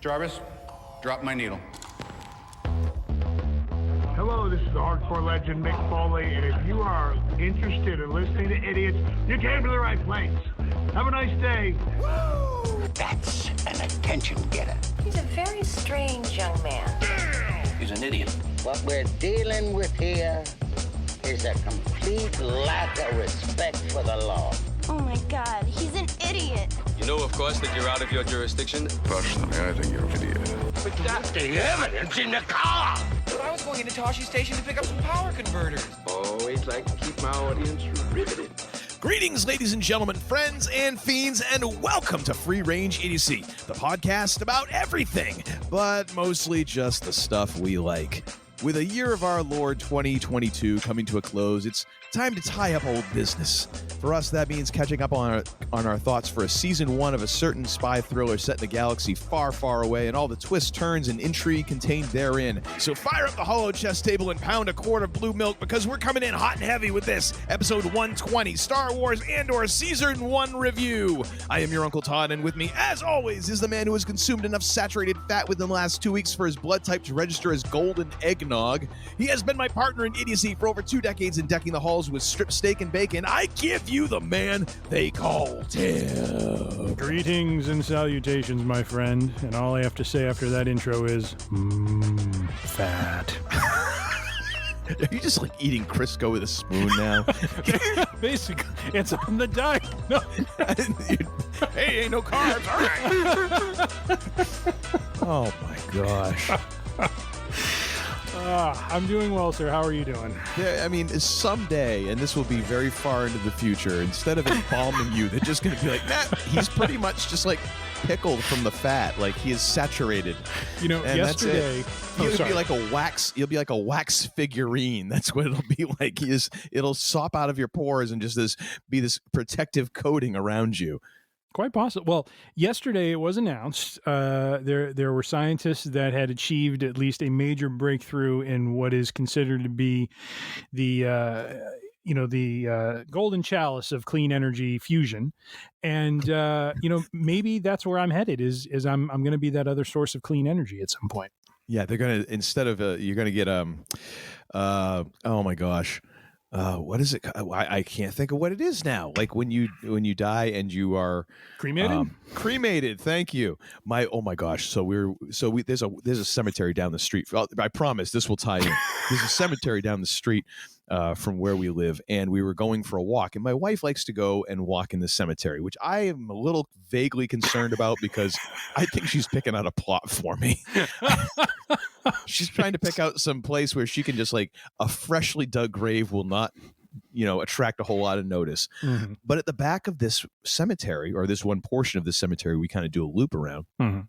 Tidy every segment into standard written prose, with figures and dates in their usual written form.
Jarvis, drop my needle. Hello, this is the hardcore legend Mick Foley, and if you are interested in listening to idiots, you came to the right place. Have a nice day. Woo! That's an attention getter. He's a very strange young man. He's an idiot. What we're dealing with here is a complete lack of respect for the law. Oh my God, he's an idiot. You know, of course, that you're out of your jurisdiction. Personally, I think you're an idiot. But that's the evidence in the car. I was going into Toshi Station to pick up some power converters. Always like to keep my audience riveted. Greetings, ladies and gentlemen, friends and fiends, and welcome to Free Range Idiocy, the podcast about everything, but mostly just the stuff we like. With a year of our Lord 2022 coming to a close, it's time to tie up old business. For us, that means catching up on our thoughts for a season one of a certain spy thriller set in a galaxy far, far away, and all the twists, turns, and intrigue contained therein. So fire up the hollow chess table and pound a quart of blue milk, because we're coming in hot and heavy with this, episode 120, Star Wars Andor Season 1 review. I am your Uncle Todd, and with me, as always, is the man who has consumed enough saturated fat within the last 2 weeks for his blood type to register as golden eggnog. He has been my partner in idiocy for over 2 decades in decking the halls with strip steak and bacon. I give you the man they call Tim. Greetings and salutations, my friend. And all I have to say after that intro is, fat. Are you just like eating Crisco with a spoon now? Basically, it's on the diet. No. Hey, ain't no carbs. All right. Oh my gosh. I'm doing well, sir. How are you doing? Yeah, I mean, someday, and this will be very far into the future, instead of embalming you, they're just going to be like, nah, he's pretty much just like pickled from the fat. Like, he is saturated. You know, and yesterday... You'll be like a wax figurine. That's what it'll be like. It'll sop out of your pores and just be this protective coating around you. Quite possible. Well, yesterday it was announced there were scientists that had achieved at least a major breakthrough in what is considered to be the golden chalice of clean energy fusion, and maybe that's where I'm headed. Is I'm going to be that other source of clean energy at some point. Yeah, they're gonna instead of you're gonna get oh my gosh. What is it? I can't think of what it is now. Like when you die and you are cremated. Cremated. Thank you. Oh my gosh. So there's a cemetery down the street. I promise this will tie in. There's a cemetery down the street from where we live, and we were going for a walk. And my wife likes to go and walk in the cemetery, which I am a little vaguely concerned about because I think she's picking out a plot for me. She's trying to pick out some place where she can just like a freshly dug grave will not, attract a whole lot of notice. Mm-hmm. But at the back of this cemetery, or this one portion of the cemetery, we kind of do a loop around. Mm-hmm.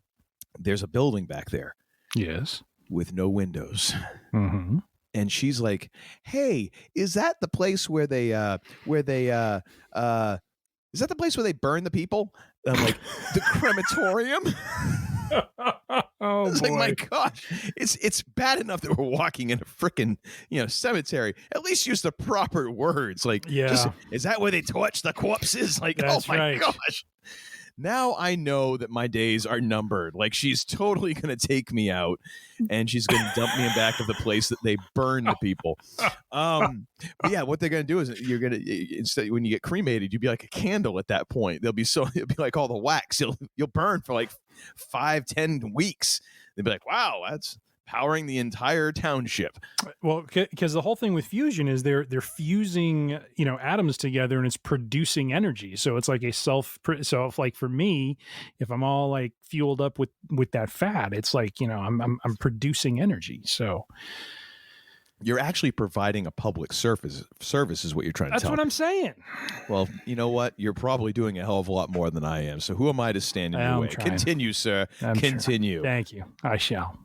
There's a building back there. Yes. With no windows. Mm-hmm. And she's like, "Hey, is that the place where they is that the place where they burn the people?" And I'm like, "The crematorium?" Oh, it's boy. like, my gosh, it's bad enough that we're walking in a freaking cemetery. At least use the proper words. Like, yeah, is that where they torch the corpses? Like, that's oh my right. gosh. Now I know that my days are numbered. Like, she's totally going to take me out and she's going to dump me in back of the place that they burn the people. But yeah, what they're going to do is you're going to, instead, when you get cremated, you'd be like a candle at that point. It'll be like all the wax. You'll burn for like 5-10 weeks. They'll be like, wow, that's powering the entire township. Well, because the whole thing with fusion is they're fusing atoms together and it's producing energy. So it's like like for me, if I'm all like fueled up with that fat, it's like I'm producing energy. So you're actually providing a public service is what you're trying to That's tell what me. I'm saying. Well, you know what? You're probably doing a hell of a lot more than I am. So who am I to stand in your way? Trying. Continue, sir. Continue. Sure. Thank you. I shall.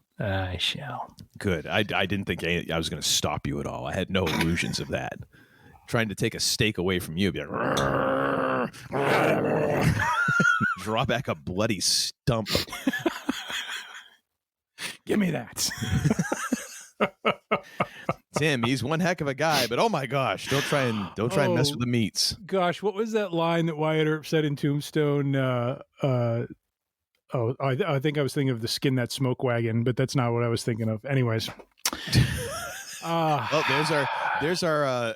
Good. I didn't think I was going to stop you at all. I had no illusions of that. Trying to take a steak away from you. Be like, draw back a bloody stump. Give me that. Tim, he's one heck of a guy, but oh my gosh, don't try and mess with the meats. Gosh, what was that line that Wyatt Earp said in Tombstone? Oh, I think I was thinking of the Skin That Smoke Wagon, but that's not what I was thinking of. Anyways. Well, there's our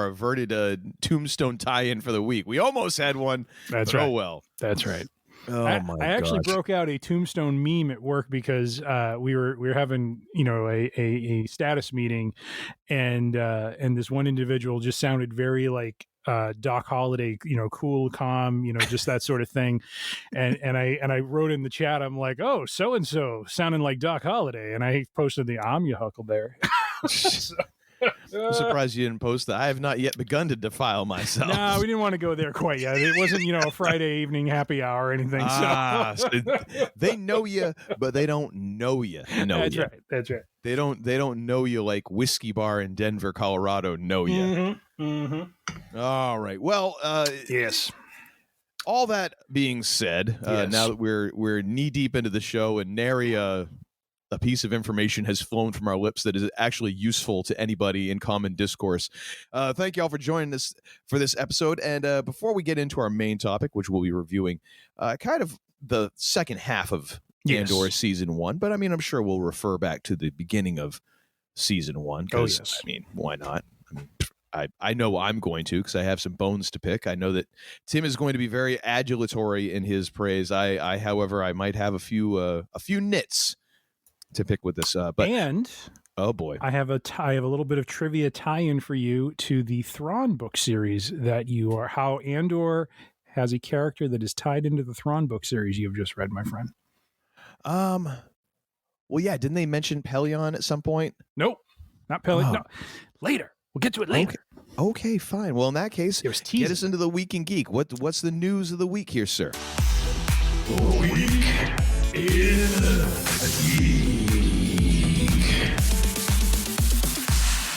averted Tombstone tie-in for the week. We almost had one. That's right. right. Oh well. That's right. Oh my! I actually broke out a Tombstone meme at work because we were having a status meeting, and this one individual just sounded very like Doc Holliday, cool, calm, just that sort of thing, and I wrote in the chat, I'm like, oh, so and so sounding like Doc Holliday, and I posted the you Huckleberry. So, I'm surprised you didn't post that. I have not yet begun to defile myself. No, we didn't want to go there quite yet. It wasn't, a Friday evening happy hour or anything. So they know you, but they don't know you. That's right. That's right. They don't know you like Whiskey Bar in Denver, Colorado know you. Mm-hmm. Mm-hmm. All right. Well, yes. All that being said, yes. Now that we're knee deep into the show and nary a piece of information has flown from our lips that is actually useful to anybody in common discourse. Thank you all for joining us for this episode. And before we get into our main topic, which we'll be reviewing kind of the second half of Andor season 1, but I mean, I'm sure we'll refer back to the beginning of season 1. Oh, yes. I mean, why not? I know I'm going to, because I have some bones to pick. I know that Tim is going to be very adulatory in his praise. However, I might have a few nits to pick with this, and oh boy, I have a little bit of trivia tie-in for you to the Thrawn book series how Andor has a character that is tied into the Thrawn book series you've just read, my friend. Well, yeah, didn't they mention Pelion at some point? Nope, not Pelion. Oh. No, later. We'll get to it later. Okay, fine. Well, in that case, get us into the Week in Geek. What's the news of the week here, sir? The Week in Geek.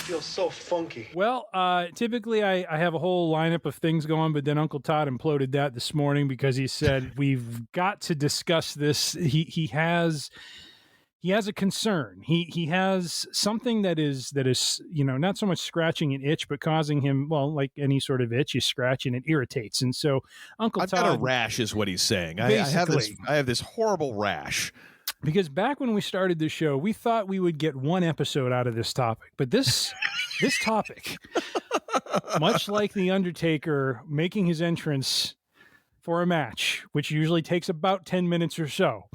Feels so funky. Well, typically I have a whole lineup of things going, but then Uncle Todd imploded that this morning because he said we've got to discuss this. He has a concern. He has something that is not so much scratching an itch, but causing him, well, like any sort of itch, you scratch and it irritates. And so Uncle Todd, I've got a rash, is what he's saying. I have this horrible rash. Because back when we started the show, we thought we would get one episode out of this topic, but this topic, much like the Undertaker making his entrance for a match, which usually takes about 10 minutes or so,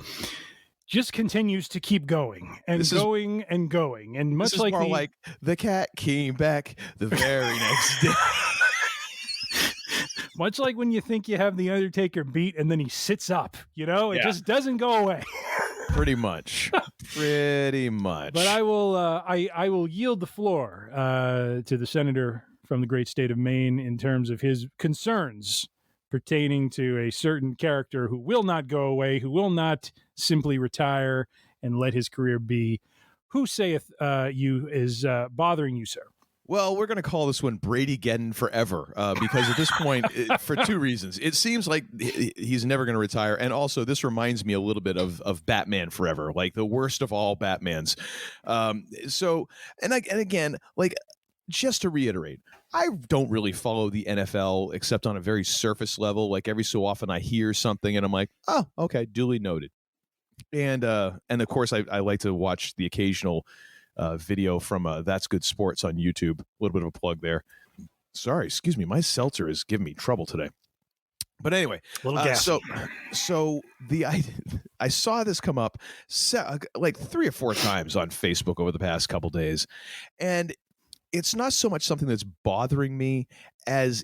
just continues to keep going and going and going. And much like like the cat came back the very next day. Much like when you think you have the Undertaker beat and then he sits up, it just doesn't go away. Pretty much. But I will yield the floor to the senator from the great state of Maine in terms of his concerns pertaining to a certain character who will not go away, who will not simply retire and let his career be. Who saith you is bothering you, sir? Well, we're going to call this one Brady Geddon forever because at this point, for two reasons. It seems like he's never going to retire. And also, this reminds me a little bit of Batman Forever, like the worst of all Batmans. Again, like, just to reiterate, I don't really follow the NFL except on a very surface level. Like every so often I hear something and I'm like, oh, okay, duly noted. And of course, I like to watch the occasional video from That's Good Sports on YouTube. A little bit of a plug there. Sorry, excuse me. My seltzer is giving me trouble today. But anyway, so I saw this come up like 3 or 4 times on Facebook over the past couple days, and it's not so much something that's bothering me as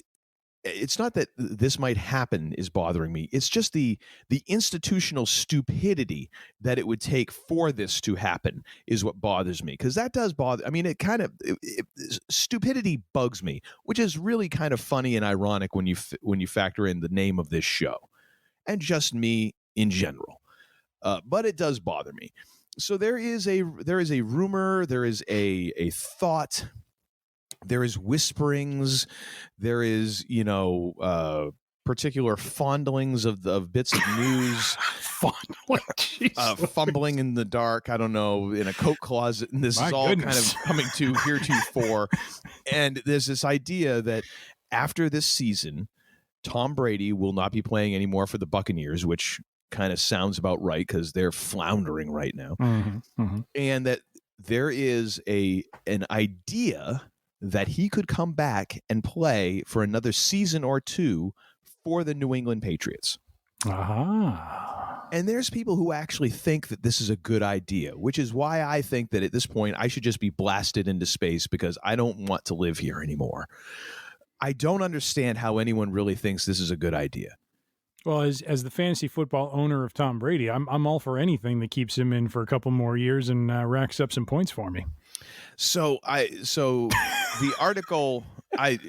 it's not that this might happen is bothering me. It's just the institutional stupidity that it would take for this to happen is what bothers me. Because that does bother. I mean, stupidity bugs me, which is really kind of funny and ironic when you factor in the name of this show and just me in general. But it does bother me. So there is a rumor. There is a thought. There is whisperings. There is, particular fondlings of bits of news. Fumbling in the dark. I don't know, in a coat closet. And this is all kind of coming to heretofore. And there's this idea that after this season, Tom Brady will not be playing anymore for the Buccaneers, which kind of sounds about right because they're floundering right now. And that there is an idea that he could come back and play for another season or two for the New England Patriots. And there's people who actually think that this is a good idea, which is why I think that at this point I should just be blasted into space because I don't want to live here anymore. I don't understand how anyone really thinks this is a good idea. Well, as the fantasy football owner of Tom Brady, I'm all for anything that keeps him in for a couple more years and racks up some points for me. So the article, I'm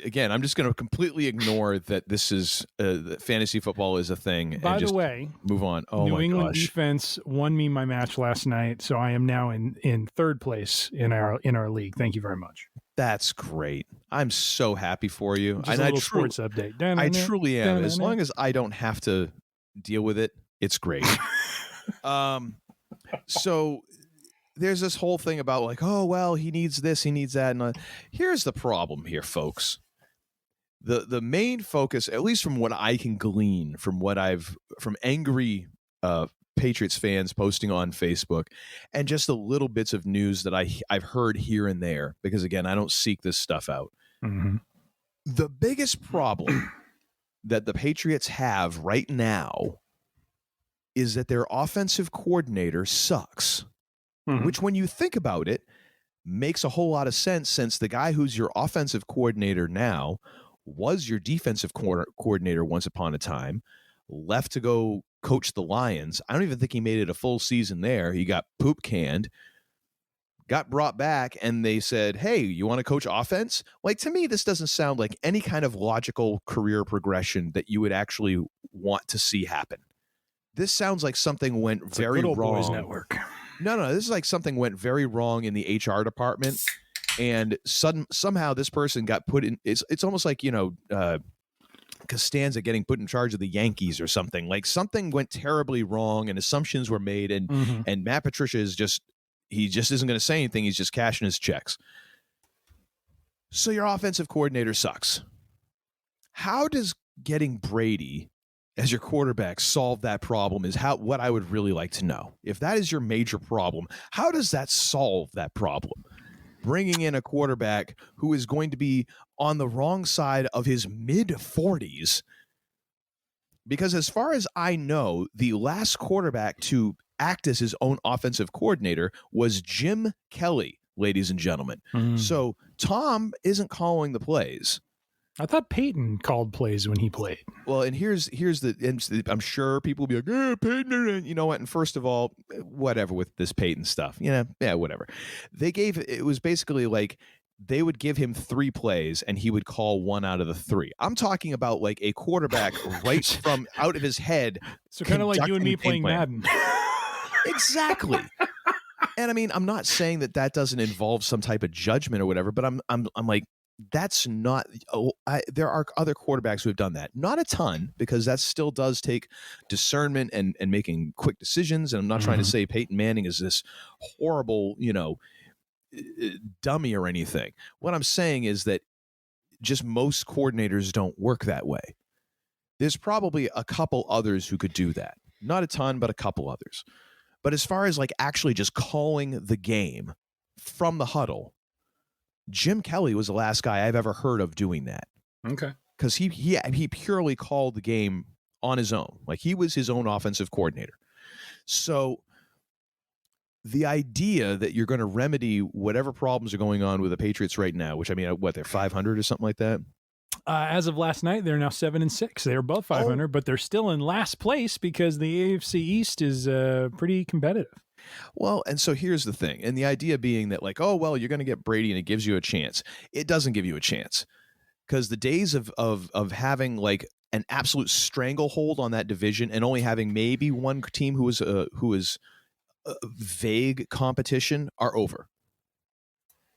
just going to completely ignore that this is that fantasy football is a thing. By the way, move on. Oh New my England gosh. defense won me my match last night, so I am now in third place in our league. Thank you very much. That's great. I'm so happy for you. Just a little sports update. I truly am. As long as I don't have to deal with it, it's great. So there's this whole thing about like, oh, well, he needs this, he needs that. And here's the problem here, folks. The main focus, at least from what I can glean from angry Patriots fans posting on Facebook and just the little bits of news that I've heard here and there, because again, I don't seek this stuff out. The biggest problem that the Patriots have right now is that their offensive coordinator sucks, which when you think about it, makes a whole lot of sense since the guy who's your offensive coordinator now was your defensive coordinator once upon a time, left to go coach the Lions. I don't even think he made it a full season there. He got poop canned, got brought back, and they said, hey, you want to coach offense? Like, to me, this doesn't sound like any kind of logical career progression that you would actually want to see happen. This sounds like something went very wrong. Boys Network. No, this is like something went very wrong in the HR department, and somehow this person got put in. It's almost like, Costanza getting put in charge of the Yankees or something. Like something went terribly wrong and assumptions were made, and Matt Patricia he just isn't going to say anything. He's just cashing his checks. So your offensive coordinator sucks. How does getting Brady as your quarterback solve that problem is what I would really like to know. If that is your major problem, how does that solve that problem? Bringing in a quarterback who is going to be on the wrong side of his mid-40s. Because as far as I know, the last quarterback to act as his own offensive coordinator was Jim Kelly, ladies and gentlemen. So Tom isn't calling the plays. I thought Peyton called plays when he played. Well, and here's the I'm sure people will be like, yeah, Peyton, you know what? And first of all, whatever with this Peyton stuff, yeah, whatever. It was basically like they would give him 3 plays and he would call 1 out of the 3. I'm talking about like a quarterback right from out of his head. So kind of like you and me playing Madden. Exactly. And I mean, I'm not saying that doesn't involve some type of judgment or whatever, but I'm like, that's not. There are other quarterbacks who have done that. Not a ton, because that still does take discernment and making quick decisions. And I'm not trying to say Peyton Manning is this horrible, dummy or anything. What I'm saying is that just most coordinators don't work that way. There's probably a couple others who could do that. Not a ton, but a couple others. But as far as like actually just calling the game from the huddle, Jim Kelly was the last guy I've ever heard of doing that. Okay. Because he purely called the game on his own. Like he was his own offensive coordinator. So the idea that you're going to remedy whatever problems are going on with the Patriots right now, which I mean, they're 500 or something like that? As of last night, they're now 7-6. They're above 500, but they're still in last place because the AFC East is pretty competitive. Well, and so here's the thing. And the idea being that like, oh, well, you're going to get Brady and it gives you a chance. It doesn't give you a chance, because the days of having like an absolute stranglehold on that division and only having maybe one team who is vague competition are over.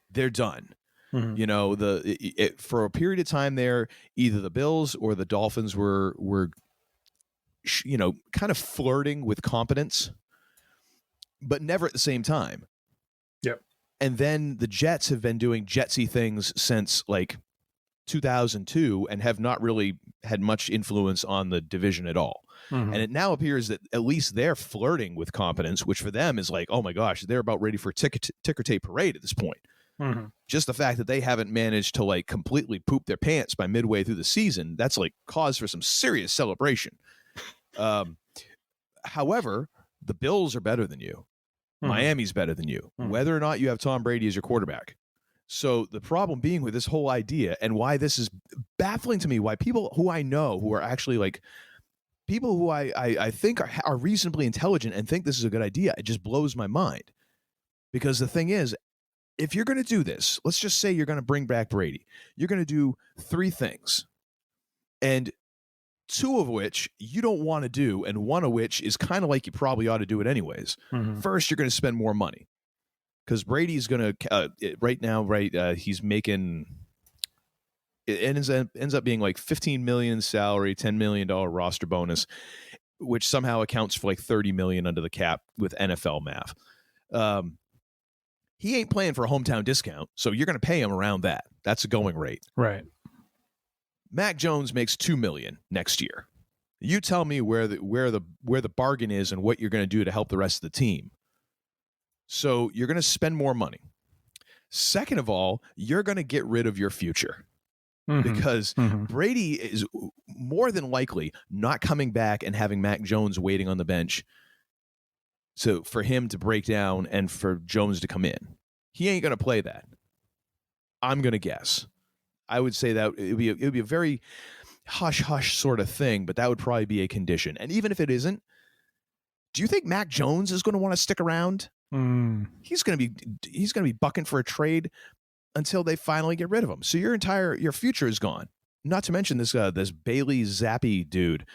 They're done. For a period of time there, either the Bills or the Dolphins were kind of flirting with competence, but never at the same time. Yep. And then the Jets have been doing Jetsy things since like 2002 and have not really had much influence on the division at all. And it now appears that at least they're flirting with competence, which for them is like, oh my gosh, they're about ready for ticker tape parade at this point. Just the fact that they haven't managed to like completely poop their pants by midway through the season, that's like cause for some serious celebration. However, the Bills are better than you. Miami's better than you, whether or not you have Tom Brady as your quarterback. So the problem being with this whole idea, and why this is baffling to me, why people who I know who are actually like people who I think are reasonably intelligent and think this is a good idea, it just blows my mind. Because the thing is, if you're going to do this, let's just say you're going to bring back Brady. You're going to do 3 things, and 2 of which you don't want to do, and 1 of which is kind of like you probably ought to do it anyways. First, you're going to spend more money. Because Brady's going to, right now, he's making, it ends up being like $15 million salary, $10 million roster bonus, which somehow accounts for like $30 million under the cap with NFL math. He ain't playing for a hometown discount, so you're going to pay him around that. That's a going rate. Right. Mac Jones makes $2 million next year. You tell me where the bargain is and what you're going to do to help the rest of the team. So you're going to spend more money. Second of all, you're going to get rid of your future because Brady is more than likely not coming back and having Mac Jones waiting on the bench. So for him to break down and for Jones to come in, he ain't going to play that. I'm going to guess. I would say that it would be a very hush-hush sort of thing, but that would probably be a condition. And even if it isn't, do you think Mac Jones is going to want to stick around? He's going to be bucking for a trade until they finally get rid of him. So your future is gone. Not to mention this Bailey Zappi dude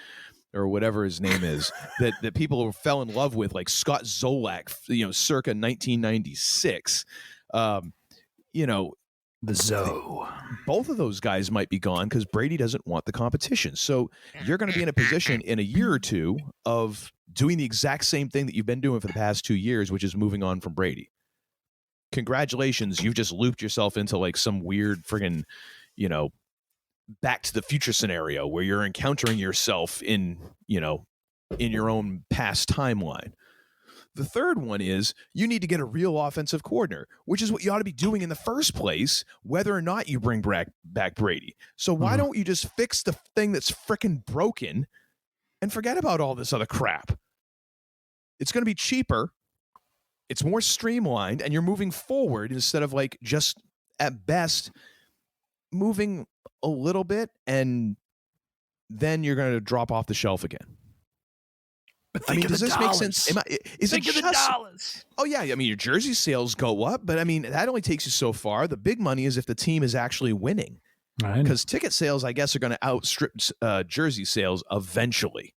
or whatever his name is that people fell in love with, like Scott Zolak, circa 1996. The Zoe. Both of those guys might be gone because Brady doesn't want the competition. So you're going to be in a position in a year or 2 of doing the exact same thing that you've been doing for the past 2 years, which is moving on from Brady. Congratulations, you've just looped yourself into like some weird friggin', Back to the Future scenario where you're encountering yourself in your own past timeline. The third one is you need to get a real offensive coordinator, which is what you ought to be doing in the first place, whether or not you bring back Brady. So why don't you just fix the thing that's frickin' broken and forget about all this other crap? It's going to be cheaper. It's more streamlined, and you're moving forward instead of like just at best moving a little bit, and then you're going to drop off the shelf again. But does this make sense? Think of the dollars. Oh, yeah. I mean, your jersey sales go up, but I mean, that only takes you so far. The big money is if the team is actually winning. Because ticket sales, I guess, are going to outstrip jersey sales eventually.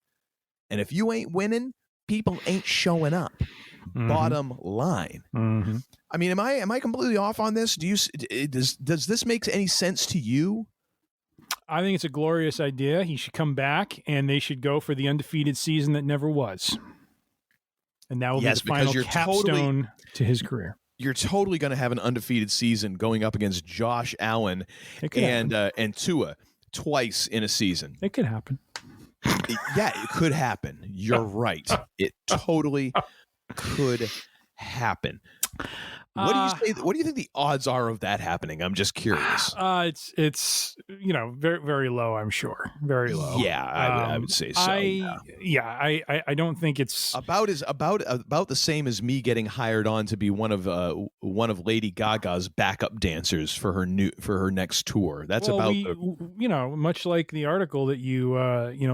And if you ain't winning, people ain't showing up. Bottom line. I mean, am I completely off on this? Does this make any sense to you? I think it's a glorious idea. He should come back, and they should go for the undefeated season that never was. And that will be the final capstone to his career. You're totally going to have an undefeated season going up against Josh Allen and Tua twice in a season. It could happen. Yeah, it could happen. You're right. It totally could happen. What do you say? What do you think the odds are of that happening? I'm just curious. It's very, very low. I'm sure, very low. Yeah, I would say so. I don't think it's about the same as me getting hired on to be one of Lady Gaga's backup dancers for her next tour. That's much like the article that you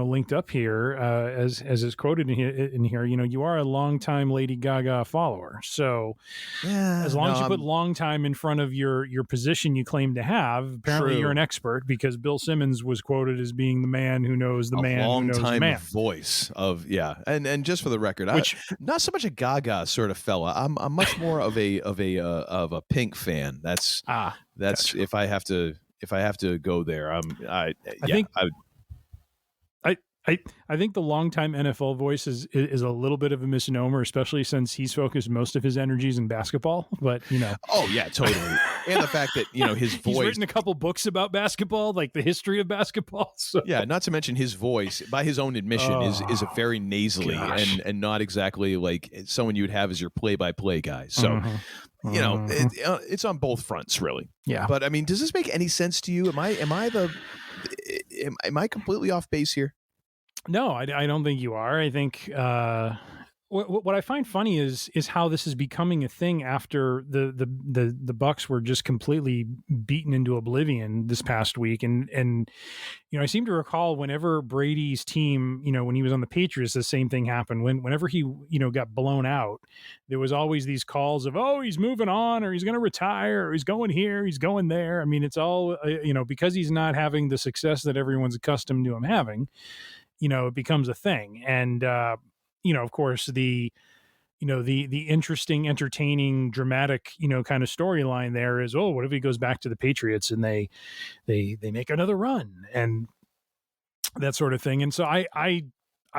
linked up here as is quoted in here. You are a longtime Lady Gaga follower, so yeah. As long as you put long time in front of your position you claim to have, apparently you're an expert, because Bill Simmons was quoted as being the man who knows the man who knows the man. Voice of and just for the record, I'm not so much a Gaga sort of fella. I'm much more of a Pink fan. That's gotcha. if I have to go there. I think the longtime NFL voice is a little bit of a misnomer, especially since he's focused most of his energies in basketball. But oh yeah, totally. And the fact that his voice, he's written a couple books about basketball, like the history of basketball. So. Yeah, not to mention his voice, by his own admission, is a very nasally and not exactly like someone you would have as your play-by-play guy. So. It's on both fronts, really. Yeah. But I mean, does this make any sense to you? Am I completely off base here? No, I don't think you are. I think what I find funny is how this is becoming a thing after the Bucks were just completely beaten into oblivion this past week, and I seem to recall whenever Brady's team, when he was on the Patriots, the same thing happened. Whenever he got blown out, there was always these calls of, oh, he's moving on, or he's going to retire, or he's going here, he's going there. I mean, it's all because he's not having the success that everyone's accustomed to him having. It becomes a thing. And, of course, the interesting, entertaining, dramatic, kind of storyline there is, oh, what if he goes back to the Patriots and they make another run and that sort of thing. And so I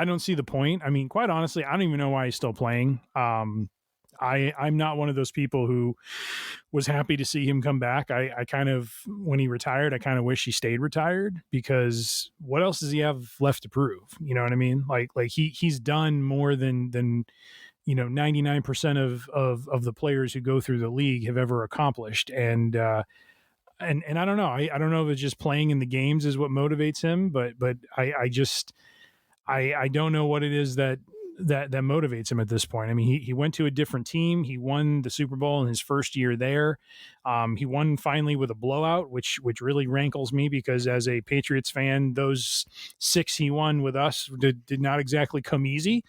don't see the point. I mean, quite honestly, I don't even know why he's still playing. I'm not one of those people who was happy to see him come back. I kind of, when he retired, I kind of wish he stayed retired, because what else does he have left to prove? You know what I mean? Like he's done more than 99% of the players who go through the league have ever accomplished. And I don't know. I don't know if it's just playing in the games is what motivates him, but I don't know what it is that motivates him at this point. I mean, he went to a different team. He won the Super Bowl in his first year there. He won finally with a blowout, which really rankles me, because as a Patriots fan, those 6 he won with us did not exactly come easy.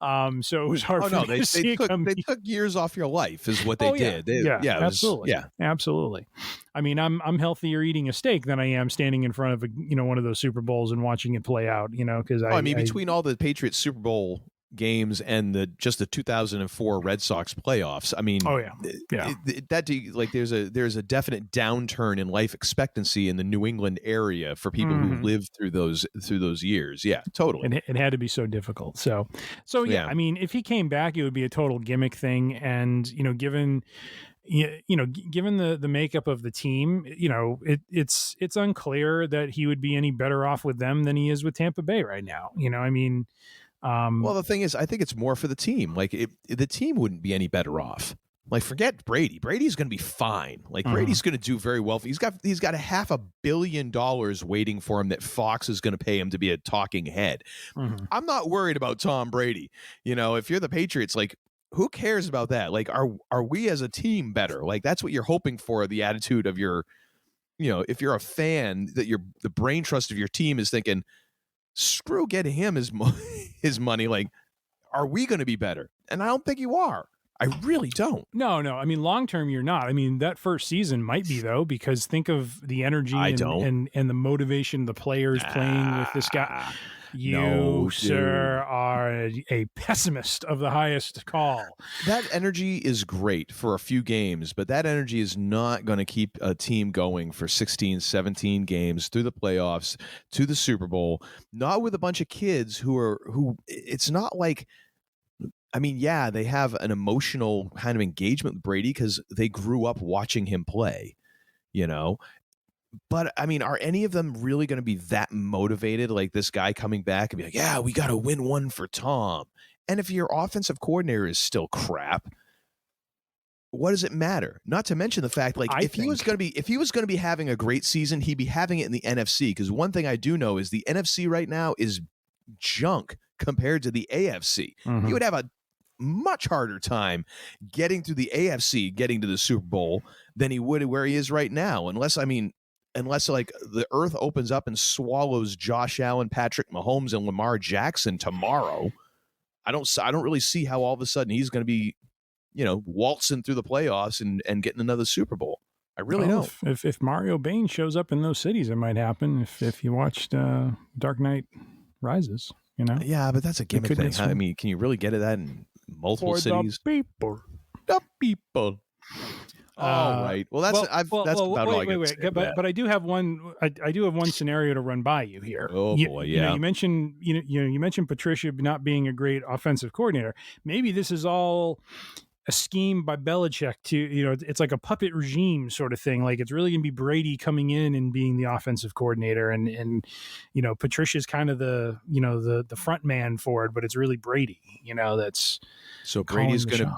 So it was hard for me to see it come. They took years off your life, is what they did. Absolutely. Absolutely. I mean, I'm healthier eating a steak than I am standing in front of one of those Super Bowls and watching it play out. Because between all the Patriots Super Bowl games and the 2004 Red Sox playoffs, I mean, there's a definite downturn in life expectancy in the New England area for people who lived through those years. Yeah, totally. And it had to be so difficult. So yeah, I mean, if he came back, it would be a total gimmick thing. And given the makeup of the team, it's unclear that he would be any better off with them than he is with Tampa Bay right now. I mean. Well, the thing is, I think it's more for the team. Like, the team wouldn't be any better off. Like, forget Brady. Brady's going to be fine. Like, Brady's going to do very well. He's got $500 million waiting for him that Fox is going to pay him to be a talking head. I'm not worried about Tom Brady. If you're the Patriots, like, who cares about that? Like, are we as a team better? Like, that's what you're hoping for. The attitude of your, if you're a fan, that the brain trust of your team is thinking, screw getting him his money. Like, are we going to be better? And I don't think you are. I really don't. No. I mean, long term, you're not. I mean, that first season might be, though, because think of the energy and the motivation the players playing with this guy. You, sir, are a pessimist of the highest call. That energy is great for a few games, but that energy is not going to keep a team going for 16, 17 games through the playoffs to the Super Bowl. Not with a bunch of kids who it's not like, I mean, yeah, they have an emotional kind of engagement with Brady because they grew up watching him play, But, I mean, are any of them really going to be that motivated, like this guy coming back and be like, yeah, we got to win one for Tom? And if your offensive coordinator is still crap, what does it matter? Not to mention the fact, like, if he was going to be having a great season, he'd be having it in the NFC. Because one thing I do know is the NFC right now is junk compared to the AFC. He would have a much harder time getting through the AFC, getting to the Super Bowl, than he would where he is right now. Unless like the earth opens up and swallows Josh Allen, Patrick Mahomes, and Lamar Jackson tomorrow, I don't really see how all of a sudden he's going to be, waltzing through the playoffs and getting another Super Bowl. I really don't. If Mario Bain shows up in those cities, it might happen. If you watched Dark Knight Rises, Yeah, but that's a gimmick thing. I mean, can you really get at that in multiple cities? The people. All right. Well, that's that's about all I can say. But I do have one. I do have one scenario to run by you here. Oh boy, yeah. You mentioned you mentioned Patricia not being a great offensive coordinator. Maybe this is all a scheme by Belichick to it's like a puppet regime sort of thing. Like it's really going to be Brady coming in and being the offensive coordinator, and Patricia's kind of the the front man for it, but it's really Brady. That's so Brady's going to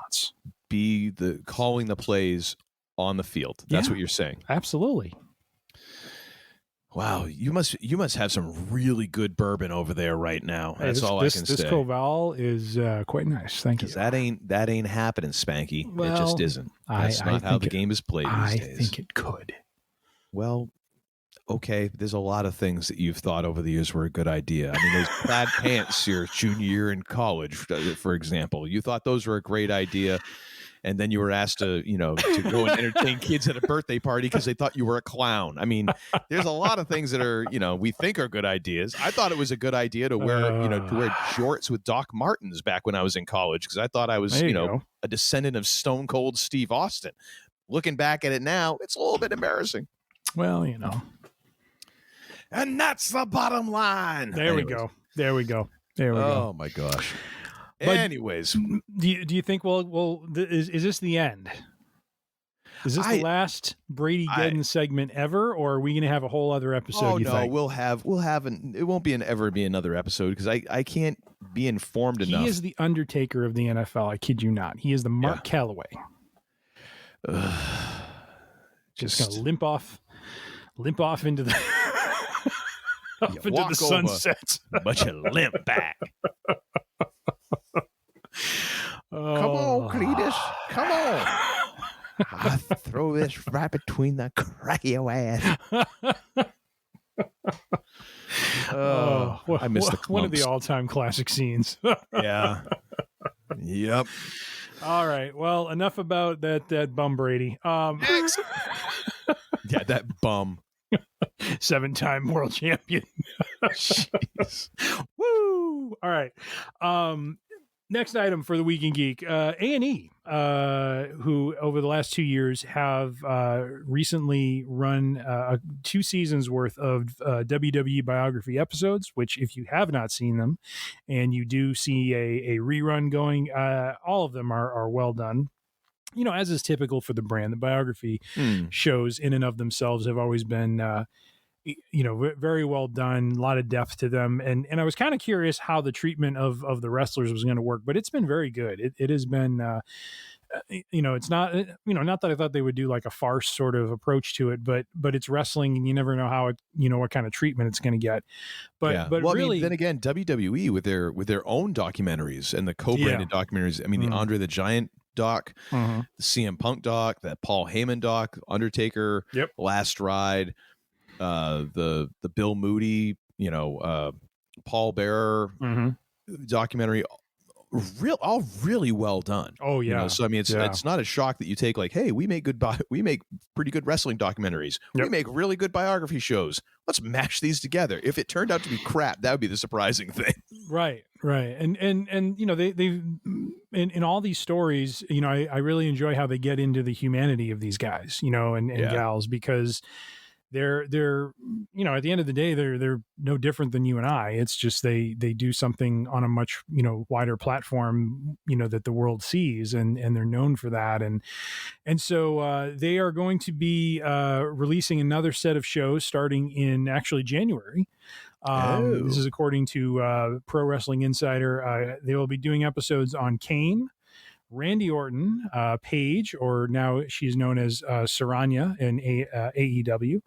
be the calling the plays on the field. That's what you're saying. Absolutely. Wow, you must have some really good bourbon over there right now. That's all I can say. This Koval is quite nice. Thank you. That ain't happening, Spanky. Well, it just isn't. That's not how the game is played these days. I think it could. Well, okay. There's a lot of things that you've thought over the years were a good idea. I mean, those plaid pants your junior year in college, for example. You thought those were a great idea. And then you were asked to go and entertain kids at a birthday party because they thought you were a clown. I mean, there's a lot of things that are, we think are good ideas. I thought it was a good idea to wear, to wear jorts with Doc Martens back when I was in college because I thought I was, a descendant of Stone Cold Steve Austin. Looking back at it now, it's a little bit embarrassing. Well, And that's the bottom line. There we go. Oh, my gosh. But anyways, do you think? Well, is this the end? Is this the last Brady Geddon segment ever, or are we going to have a whole other episode? Oh no, think? we'll have it won't ever be another episode because I can't be informed enough. He is the Undertaker of the NFL. I kid you not. He is the Mark Calloway. Just gonna limp off into the into the sunset, but you limp back. Come on, Cletus. Come on. I throw this right between the crack of your ass. I miss the clumps. One of the all-time classic scenes. Yeah. Yep. All right. Well, enough about that bum Brady. Yeah, that bum. 7-time world champion. Jeez. Woo! All right. Next item for the Week in Geek, A&E, who over the last 2 years have recently run 2 seasons worth of WWE biography episodes, which if you have not seen them and you do see a rerun going, all of them are well done. As is typical for the brand, the biography shows in and of themselves have always been very well done, a lot of depth to them. And I was kind of curious how the treatment of the wrestlers was going to work, but it's been very good. It has been, it's not, not that I thought they would do like a farce sort of approach to it, but it's wrestling and you never know how it, what kind of treatment it's going to get. But really, I mean, then again, WWE with their own documentaries and the co-branded documentaries. I mean, the Andre the Giant doc, the CM Punk doc, that Paul Heyman doc, Undertaker, Last Ride, the Bill Moody, Paul Bearer documentary, all really well done. Oh yeah. So I mean, it's not a shock that you take like, hey, we make pretty good wrestling documentaries. We make really good biography shows. Let's mash these together. If it turned out to be crap, that would be the surprising thing. Right. And they've in all these stories, I really enjoy how they get into the humanity of these guys, and gals, because they're at the end of the day they're no different than you and I. It's just they do something on a much wider platform that the world sees, and they're known for that, and so they are going to be releasing another set of shows starting in actually January. This is according to Pro Wrestling Insider. They will be doing episodes on Kane, Randy Orton, Paige, or now she's known as Saranya in AEW,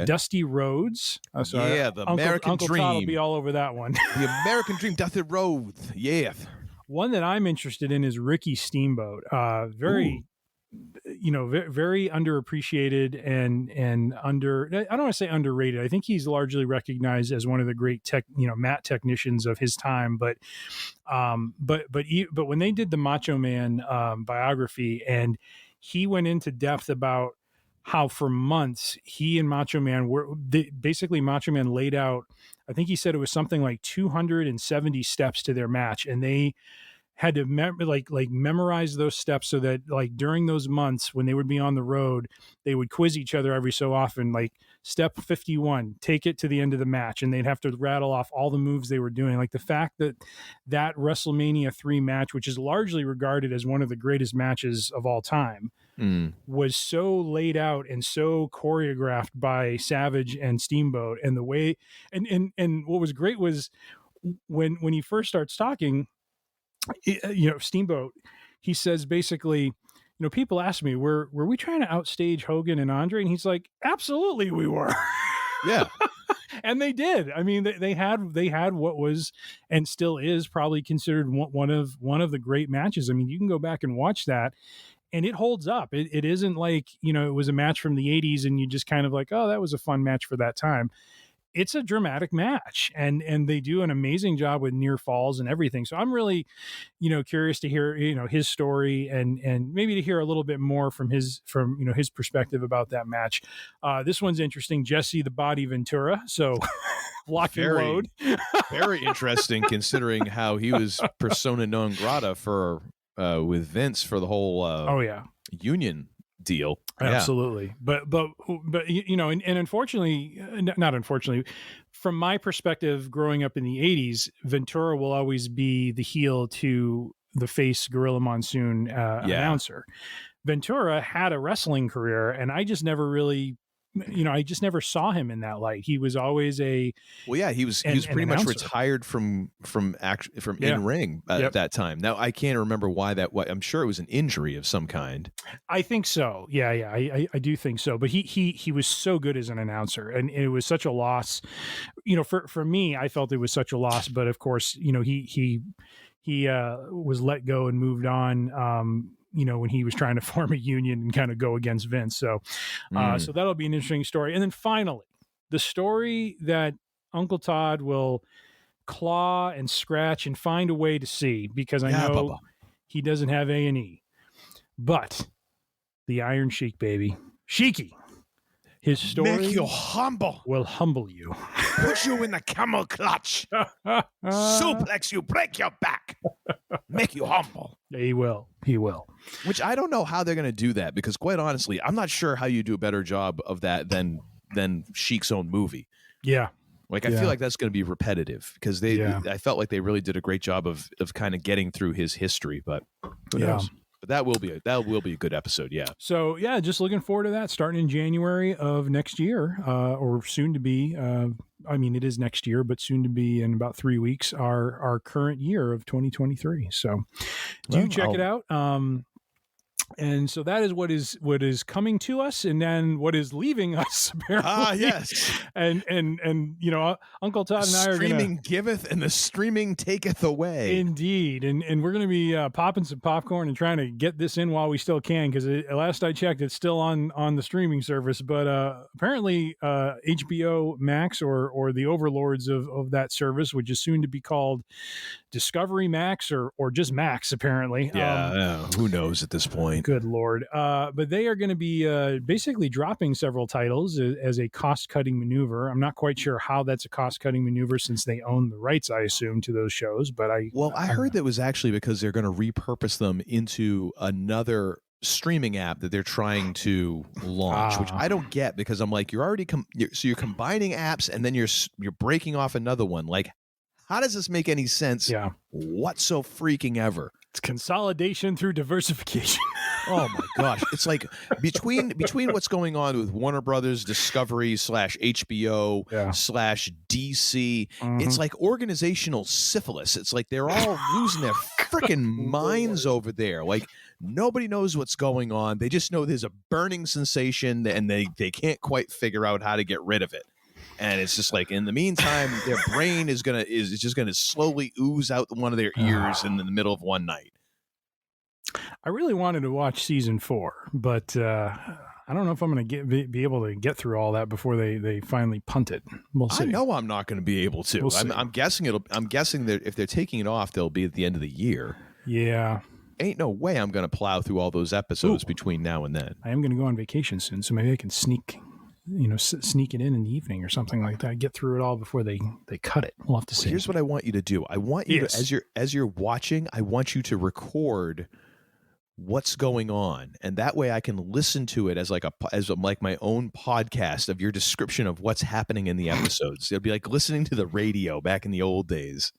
Dusty Rhodes. The American Uncle Dream. Todd will be all over that one. The American Dream, Dusty Rhodes. Yeah. One that I'm interested in is Ricky Steamboat. Very underappreciated and under, I don't want to say underrated. I think he's largely recognized as one of the great mat technicians of his time. But when they did the Macho Man biography, and he went into depth about how for months he and Macho Man Macho Man laid out, I think he said it was something like 270 steps to their match, and they had to memorize those steps so that like during those months when they would be on the road, they would quiz each other every so often, like step 51, take it to the end of the match. And they'd have to rattle off all the moves they were doing. Like the fact that WrestleMania 3 match, which is largely regarded as one of the greatest matches of all time, was so laid out and so choreographed by Savage and Steamboat. And the way, and what was great was when he first starts talking, Steamboat, he says basically, people ask me, were we trying to outstage Hogan and Andre? And he's like, absolutely we were. Yeah. And they did. I mean, they had what was and still is probably considered one of the great matches. I mean, you can go back and watch that and it holds up. It isn't like, it was a match from the 80s and you just kind of like, oh, that was a fun match for that time. It's a dramatic match and they do an amazing job with near falls and everything. So I'm really, curious to hear, his story and maybe to hear a little bit more from his perspective about that match. This one's interesting. Jesse the Body Ventura. So lock and load. Very interesting considering how he was persona non grata for with Vince for the whole union deal. Absolutely. But and unfortunately, not unfortunately, from my perspective growing up in the 80s, Ventura will always be the heel to the face Gorilla Monsoon announcer. Ventura had a wrestling career and I just never really I just never saw him in that light. He was always he was pretty much retired from in ring at that time. Now I can't remember why I'm sure it was an injury of some kind. I think so. Yeah. I do think so. But he was so good as an announcer, and it was such a loss. For me, I felt it was such a loss. But of course, he was let go and moved on. When he was trying to form a union and kind of go against Vince. So that'll be an interesting story. And then finally, the story that Uncle Todd will claw and scratch and find a way to see, because I know he doesn't have A&E, but the Iron Sheik, baby. Sheiky. His story make you humble. Will humble you. Put you in the camel clutch. Suplex you, break your back. Make you humble. He will. Which I don't know how they're going to do that, because quite honestly, I'm not sure how you do a better job of that than Sheik's own movie. Yeah. I feel like that's going to be repetitive, because I felt like they really did a great job of kind of getting through his history, but who knows? But that will be a good episode, yeah. So yeah, just looking forward to that, starting in January of next year, or soon to be. It is next year, but soon to be in about 3 weeks. Our current year of 2023. So check it out. And so that is what is coming to us, and then what is leaving us. Apparently. Yes. And Uncle Todd and I are streaming giveth, and the streaming taketh away. Indeed, and we're going to be popping some popcorn and trying to get this in while we still can, because last I checked, it's still on the streaming service. But apparently, HBO Max or the overlords of that service, which is soon to be called Discovery Max or just Max, apparently. Who knows at this point. Good Lord. But they are going to be basically dropping several titles as a cost-cutting maneuver. I'm not quite sure how that's a cost-cutting maneuver, since they own the rights, I assume, to those shows. But I heard that was actually because they're going to repurpose them into another streaming app that they're trying to launch, which I don't get, because I'm like, you're already you're combining apps, and then you're breaking off another one. Like, how does this make any sense? Yeah. What so freaking ever? It's consolidation through diversification. Oh my gosh. It's like between what's going on with Warner Brothers, Discovery / HBO / DC, it's like organizational syphilis. It's like they're all losing their freaking minds over there. Like, nobody knows what's going on. They just know there's a burning sensation, and they can't quite figure out how to get rid of it. And it's just like, in the meantime, their brain is just gonna slowly ooze out one of their ears in the middle of one night. I really wanted to watch season 4, but I don't know if I'm going to be able to get through all that before they finally punt it. We'll see. I know I'm not going to be able to. I'm guessing that if they're taking it off, they'll be at the end of the year. Yeah. Ain't no way I'm going to plow through all those episodes between now and then. I am going to go on vacation soon, so maybe I can sneak sneak it in the evening or something like that. Get through it all before they cut it. We'll have to see. Here's what I want you to do. I want you to, as you're watching, I want you to record what's going on, and that way I can listen to it as like my own podcast of your description of what's happening in the episodes. It'll be like listening to the radio back in the old days.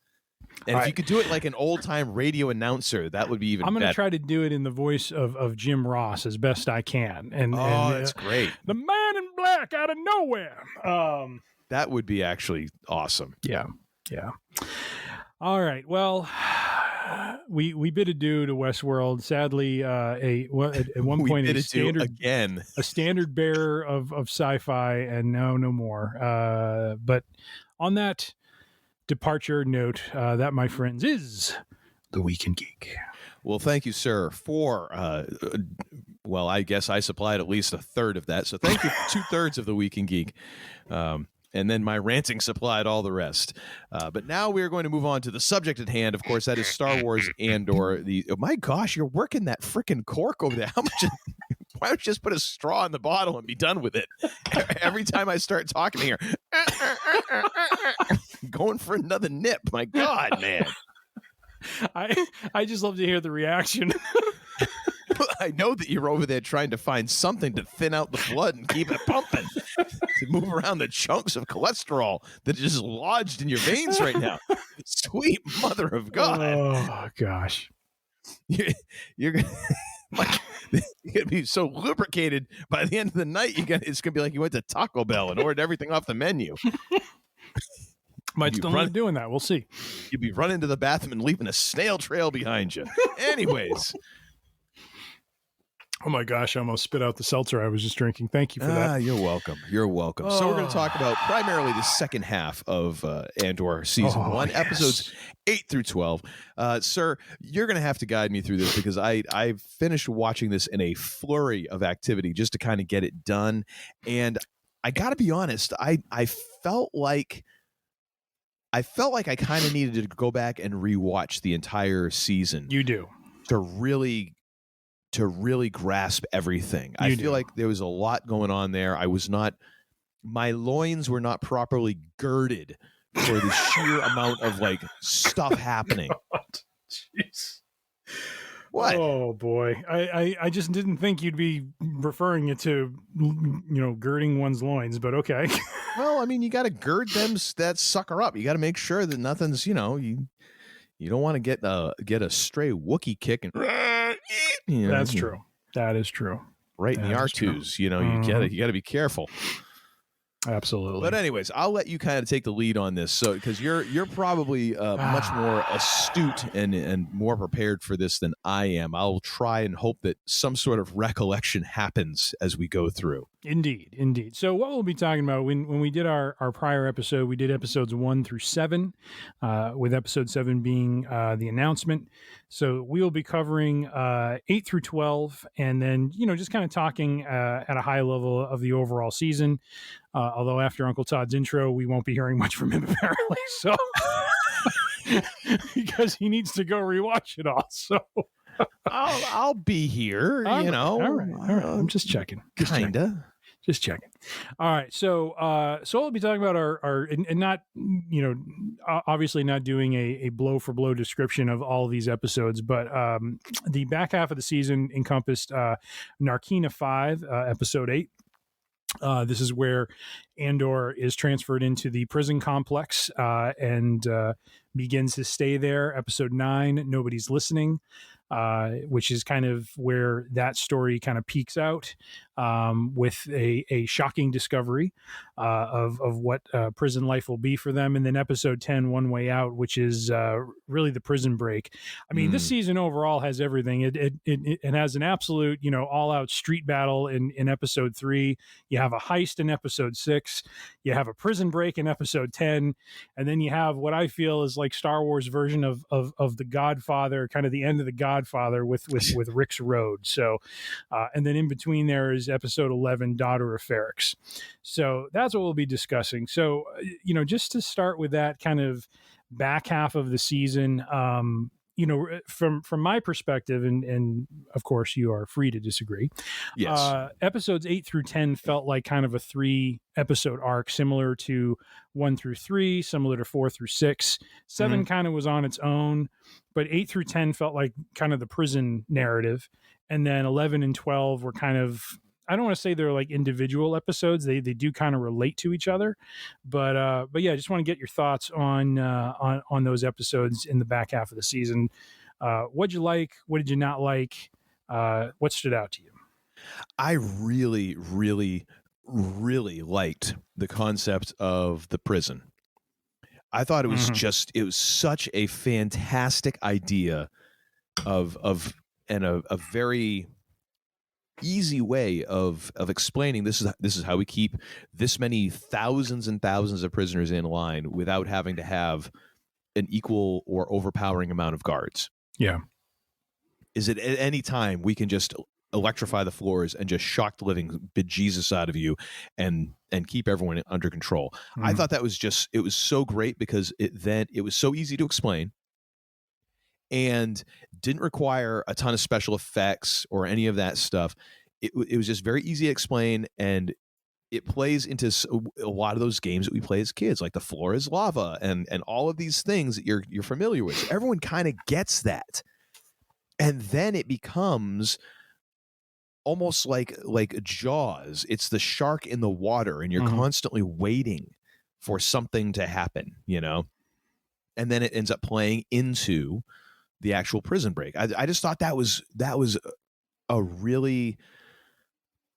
And if you could do it like an old-time radio announcer, that would be even better. I'm going to try to do it in the voice of Jim Ross as best I can. And that's great. The man in black out of nowhere. That would be actually awesome. Yeah. All right. Well, we bid adieu to Westworld. Sadly, at one point a standard bearer of sci-fi, and no more. But on that departure note, that, my friends, is The Week in Geek. Well, thank you, sir, for well, I guess I supplied at least a third of that, so thank you for 2/3 of The Week in Geek, and then my ranting supplied all the rest. But now we're going to move on to the subject at hand. Of course, that is Star Wars Andor. My gosh, you're working that freaking cork over there. How much? Why don't you just put a straw in the bottle and be done with it? Every time I start talking here, going for another nip. My God, man. I just love to hear the reaction. I know that you're over there trying to find something to thin out the blood and keep it pumping, to move around the chunks of cholesterol that is just lodged in your veins right now. Sweet mother of God. Oh, gosh. You're going to be so lubricated by the end of the night. It's going to be like you went to Taco Bell and ordered everything off the menu. Might still end up doing that. We'll see. You'd be running to the bathroom and leaving a snail trail behind you. Anyways. Oh my gosh, I almost spit out the seltzer I was just drinking. Thank you for that. You're welcome. You're welcome. So we're going to talk about primarily the second half of Andor season 1, episodes 8 through 12. Sir, you're going to have to guide me through this because I finished watching this in a flurry of activity just to kind of get it done. And I got to be honest, I felt like I kind of needed to go back and rewatch the entire season. You do. To really grasp everything. I feel like there was a lot going on there. My loins were not properly girded for the sheer amount of like stuff happening. Jeez. What? Oh boy. I just didn't think you'd be referring it to, girding one's loins, but okay. Well, I mean, you got to gird them, that sucker up. You got to make sure that nothing's, you don't want to get a stray Wookiee kick and that's true. That is true. Right in the R2s, you got to be careful. Absolutely. But anyways, I'll let you kind of take the lead on this, so because you're probably much more astute and more prepared for this than I am. I'll try and hope that some sort of recollection happens as we go through. Indeed. So what we'll be talking about when we did our prior episode, we did episodes 1 through 7, with episode 7 being the announcement. So we will be covering 8 through 12, and then just kind of talking at a high level of the overall season. Although after Uncle Todd's intro, we won't be hearing much from him apparently. So because he needs to go rewatch it all. So I'll be here. All right. I'm just checking. Just checking. All right. So we'll be talking about our and not, obviously not doing a blow for blow description of all of these episodes, but the back half of the season encompassed Narkina 5, episode 8. This is where Andor is transferred into the prison complex and begins his stay there. Episode 9, Nobody's Listening, which is kind of where that story kind of peaks out with a shocking discovery of what prison life will be for them. And then episode 10, One Way Out, which is really the prison break. I mean, this season overall has everything. It has an absolute, all out street battle in episode 3. You have a heist in episode 6. You have a prison break in episode 10. And then you have what I feel is like Star Wars version of The Godfather, kind of the end of The Godfather with Rick's Road. So, and then in between there is episode 11, Daughter of Ferrix. So that's what we'll be discussing. So, just to start with that kind of back half of the season, from my perspective, and of course you are free to disagree. Yes. Episodes 8 through 10 felt like kind of a 3-episode arc, similar to 1 through 3, similar to 4 through 6. 7 kind of was on its own, but 8 through 10 felt like kind of the prison narrative, and then 11 and 12 were kind of, I don't want to say they're like individual episodes. They do kind of relate to each other, but yeah, I just want to get your thoughts on those episodes in the back half of the season. What'd you like? What did you not like? What stood out to you? I really, really, really liked the concept of the prison. I thought it was it was such a fantastic idea of a very easy way of explaining this is how we keep this many thousands and thousands of prisoners in line without having to have an equal or overpowering amount of guards. Yeah. Is it at any time we can just electrify the floors and just shock the living bejesus out of you and keep everyone under control? I thought that was it was so great because it was so easy to explain and didn't require a ton of special effects or any of that stuff. It was just very easy to explain, and it plays into a lot of those games that we play as kids, like the floor is lava and all of these things that you're familiar with. So everyone kind of gets that, and then it becomes almost like Jaws. It's the shark in the water, and you're constantly waiting for something to happen, and then it ends up playing into the actual prison break. I just thought that was a really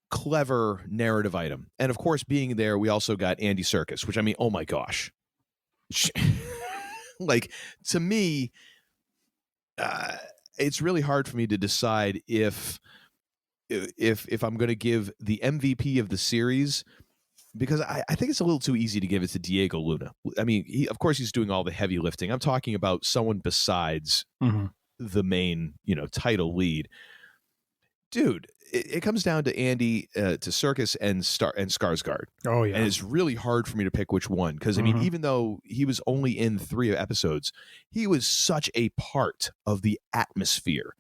clever narrative item. And of course, being there, we also got Andy Serkis, which, I mean, oh my gosh. Like, to me, it's really hard for me to decide if I'm going to give the MVP of the series, because I think it's a little too easy to give it to Diego Luna. I mean, of course he's doing all the heavy lifting. I'm talking about someone besides the main, title lead. Dude, it comes down to Andy, to Serkis and Skarsgård. Oh yeah. And it's really hard for me to pick which one, because I mean, even though he was only in 3 episodes, he was such a part of the atmosphere.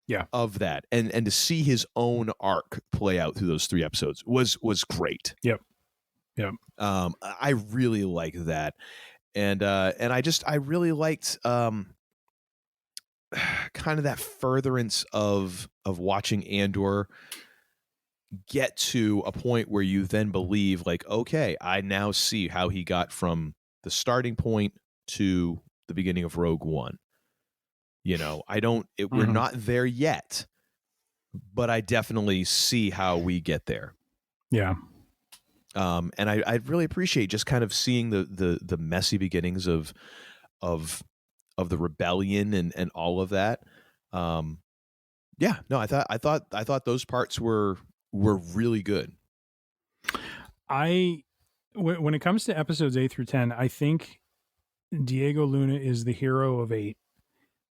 Yeah. Of that, and to see his own arc play out through those 3 episodes was great. Yep. I really like that, and I really liked kind of that furtherance of watching Andor get to a point where you then believe, like, okay, I now see how he got from the starting point to the beginning of Rogue One. We're not there yet, but I definitely see how we get there. Yeah. And I really appreciate just kind of seeing the messy beginnings of the rebellion and all of that. Yeah, no, I thought those parts were really good. When it comes to episodes 8 through 10, I think Diego Luna is the hero of 8,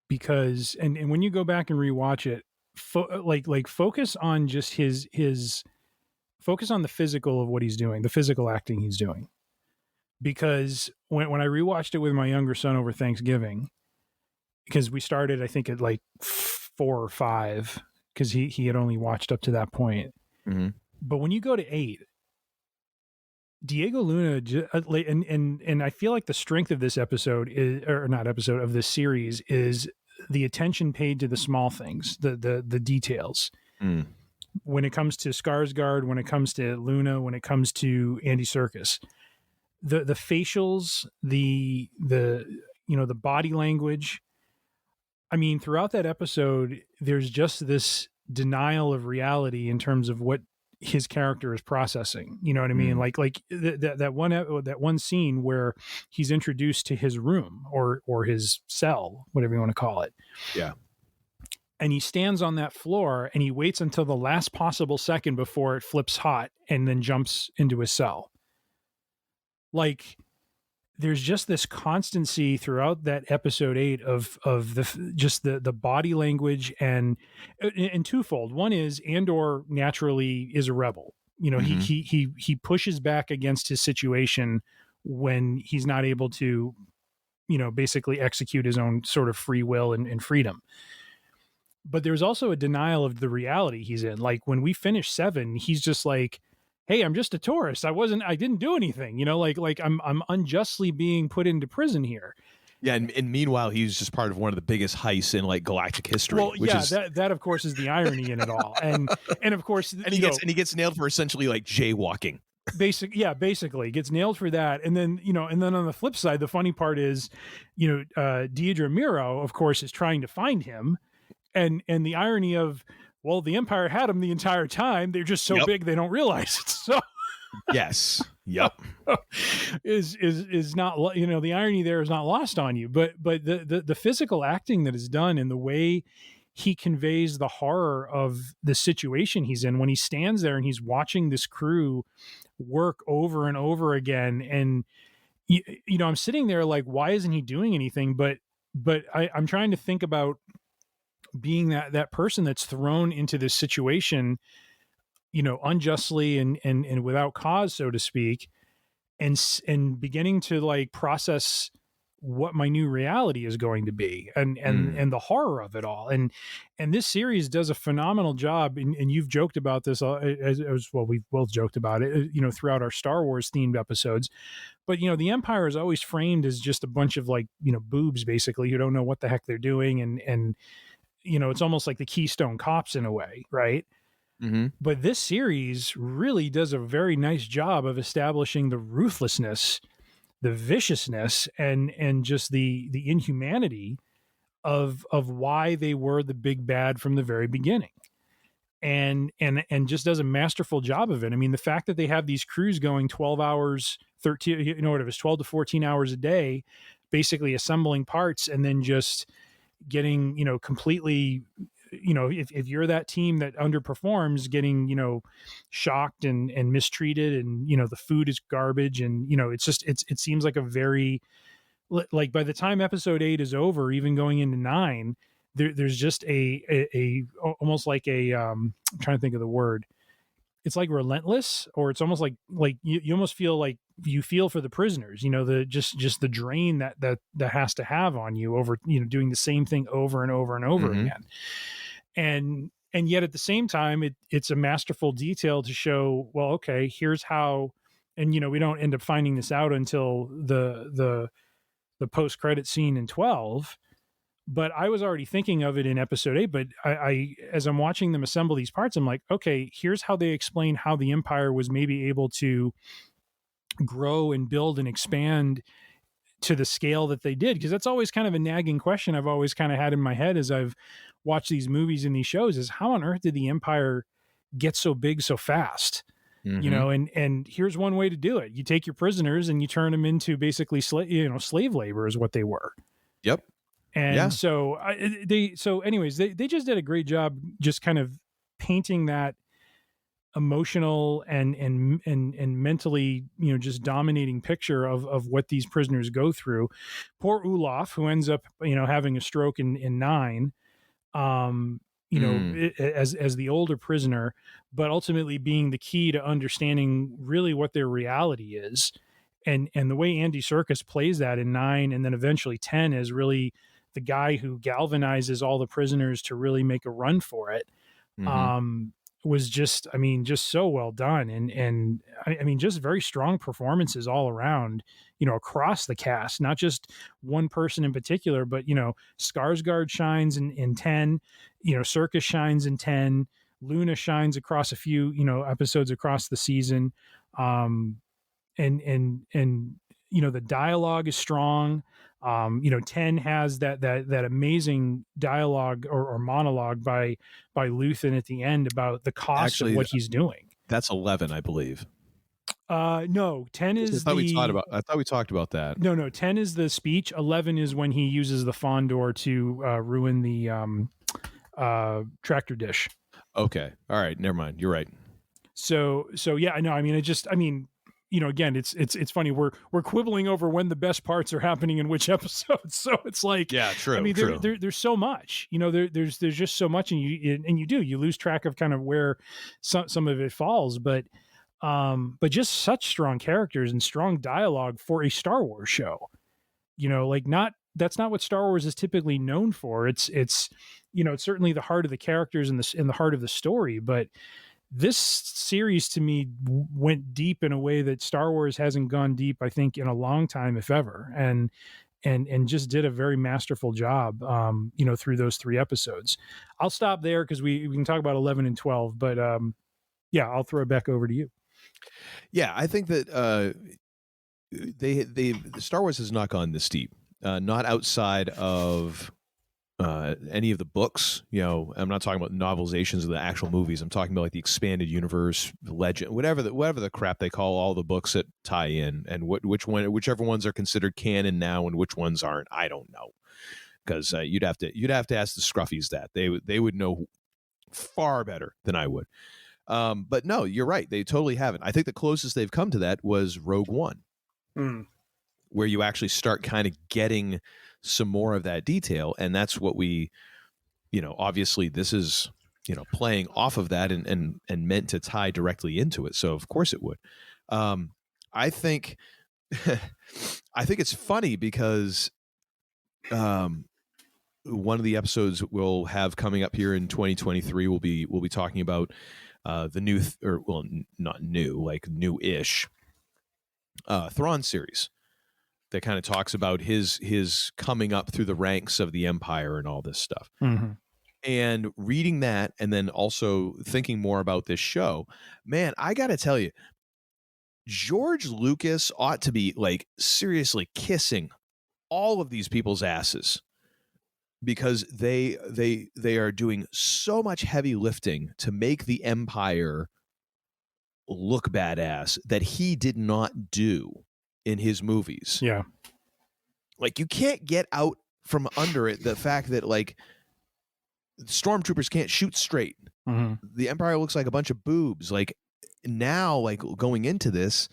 because and when you go back and rewatch it, focus on just his focus on the physical of what he's doing, the physical acting he's doing. Because when I rewatched it with my younger son over Thanksgiving, because we started, I think, at like 4 or 5, because he had only watched up to that point. But when you go to 8, Diego Luna, and I feel like the strength of this episode of this series is the attention paid to the small things, the details. When it comes to Skarsgård, when it comes to Luna, when it comes to Andy Serkis, the facials, the body language. I mean, throughout that episode, there's just this denial of reality in terms of what his character is processing. You know what I mean? Like that one scene where he's introduced to his room or his cell, whatever you want to call it. Yeah. And he stands on that floor and he waits until the last possible second before it flips hot and then jumps into his cell. Like, there's just this constancy throughout that episode 8 of the body language and twofold. One is Andor naturally is a rebel. He pushes back against his situation when he's not able to basically execute his own sort of free will and freedom. But there's also a denial of the reality he's in. Like when we finish 7, he's just like, hey, I'm just a tourist. I didn't do anything, like I'm unjustly being put into prison here. Yeah, and meanwhile, he's just part of one of the biggest heists in like galactic history. Well, that of course is the irony in it all, and of course, he gets nailed for essentially like jaywalking. Basically gets nailed for that, and then on the flip side, the funny part is, Deidre Miro, of course, is trying to find him, and the irony of, well, the Empire had him the entire time. They're just so big they don't realize it. So. Yes. Yep. is not, the irony there is not lost on you, but the physical acting that is done and the way he conveys the horror of the situation he's in when he stands there and he's watching this crew work over and over again. And, I'm sitting there like, why isn't he doing anything? But I'm trying to think about being that person that's thrown into this situation, unjustly and without cause, so to speak, and beginning to like process what my new reality is going to be and the horror of it all. And this series does a phenomenal job. And you've joked about this as well. We've both joked about it, throughout our Star Wars themed episodes, but the Empire is always framed as just a bunch of like, boobs basically who don't know what the heck they're doing. And it's almost like the Keystone Cops in a way. Right. Mm-hmm. But this series really does a very nice job of establishing the ruthlessness, the viciousness, and just the inhumanity of why they were the big bad from the very beginning, and just does a masterful job of it. I mean, the fact that they have these crews going 12 hours, 13, whatever, 12 to 14 hours a day, basically assembling parts, and then just getting completely. If you're that team that underperforms, getting, shocked and mistreated, and, the food is garbage. And, it seems like a very, like by the time episode 8 is over, even going into 9, there's just a almost like I'm trying to think of the word. It's like relentless, or it's almost like you almost feel like you feel for the prisoners, just the drain that has to have on you over, doing the same thing over and over and over again. And yet at the same time, it's a masterful detail to show, well, okay, here's how, and, we don't end up finding this out until the post-credit scene in 12, but I was already thinking of it in episode 8, but I as I'm watching them assemble these parts, I'm like, okay, here's how they explain how the Empire was maybe able to grow and build and expand to the scale that they did. Because that's always kind of a nagging question I've always kind of had in my head as I've watched these movies and these shows, is how on earth did the Empire get so big so fast? Mm-hmm. And here's one way to do it. You take your prisoners and you turn them into basically slave labor is what they were. Yep. And so anyways, they just did a great job just kind of painting that emotional and mentally, just dominating picture of what these prisoners go through. Poor Olaf, who ends up, having a stroke in 9, as the older prisoner, but ultimately being the key to understanding really what their reality is. And the way Andy Serkis plays that in 9 and then eventually 10 is really the guy who galvanizes all the prisoners to really make a run for it. Was just so well done. And just very strong performances all around, across the cast, not just one person in particular, but, Skarsgård shines in 10, Serkis shines in 10, Luna shines across a few, episodes across the season. And the dialogue is strong. 10 has that amazing dialogue or monologue by Luthen at the end about the cost of what he's doing. That's 11, I believe. No, 10 is I thought we talked about that. No, 10 is the speech. 11 is when he uses the Fondor to ruin the tractor dish. Okay. All right. Never mind. You're right. So yeah, no, again, it's funny. We're quibbling over when the best parts are happening in which episodes. So it's like, yeah, true. There's so much, there's just so much, and you lose track of kind of where some of it falls, but just such strong characters and strong dialogue for a Star Wars show. like that's not what Star Wars is typically known for. It's it's certainly the heart of the characters and the heart of the story, but this series to me went deep in a way that Star Wars hasn't gone deep, I think, in a long time, if ever. And just did a very masterful job, through those 3 episodes. I'll stop there because we can talk about 11 and 12, but yeah, I'll throw it back over to you. Yeah, I think that they Star Wars has not gone this deep, not outside of any of the books. I'm not talking about novelizations of the actual movies. I'm talking about like the expanded universe, the legend, whatever the crap they call all the books that tie in, and whichever ones are considered canon now and which ones aren't. I don't know, because you'd have to ask the Scruffies that. They would know far better than I would. But no, you're right. They totally haven't. I think the closest they've come to that was Rogue One, where you actually start kind of getting some more of that detail. And that's what we, obviously this is, playing off of that and meant to tie directly into it. So of course it would. I think, I think it's funny because, one of the episodes we'll have coming up here in 2023 we'll be talking about the new not new, like new-ish Thrawn series that kind of talks about his coming up through the ranks of the Empire and all this stuff. Mm-hmm. And reading that and then also thinking more about this show, man, I got to tell you, George Lucas ought to be like seriously kissing all of these people's asses, because they are doing so much heavy lifting to make the Empire look badass that he did not do in his movies. Yeah. Like, you can't get out from under it the fact that like stormtroopers can't shoot straight. Mm-hmm. The Empire looks like a bunch of boobs. Like, now, like going into this,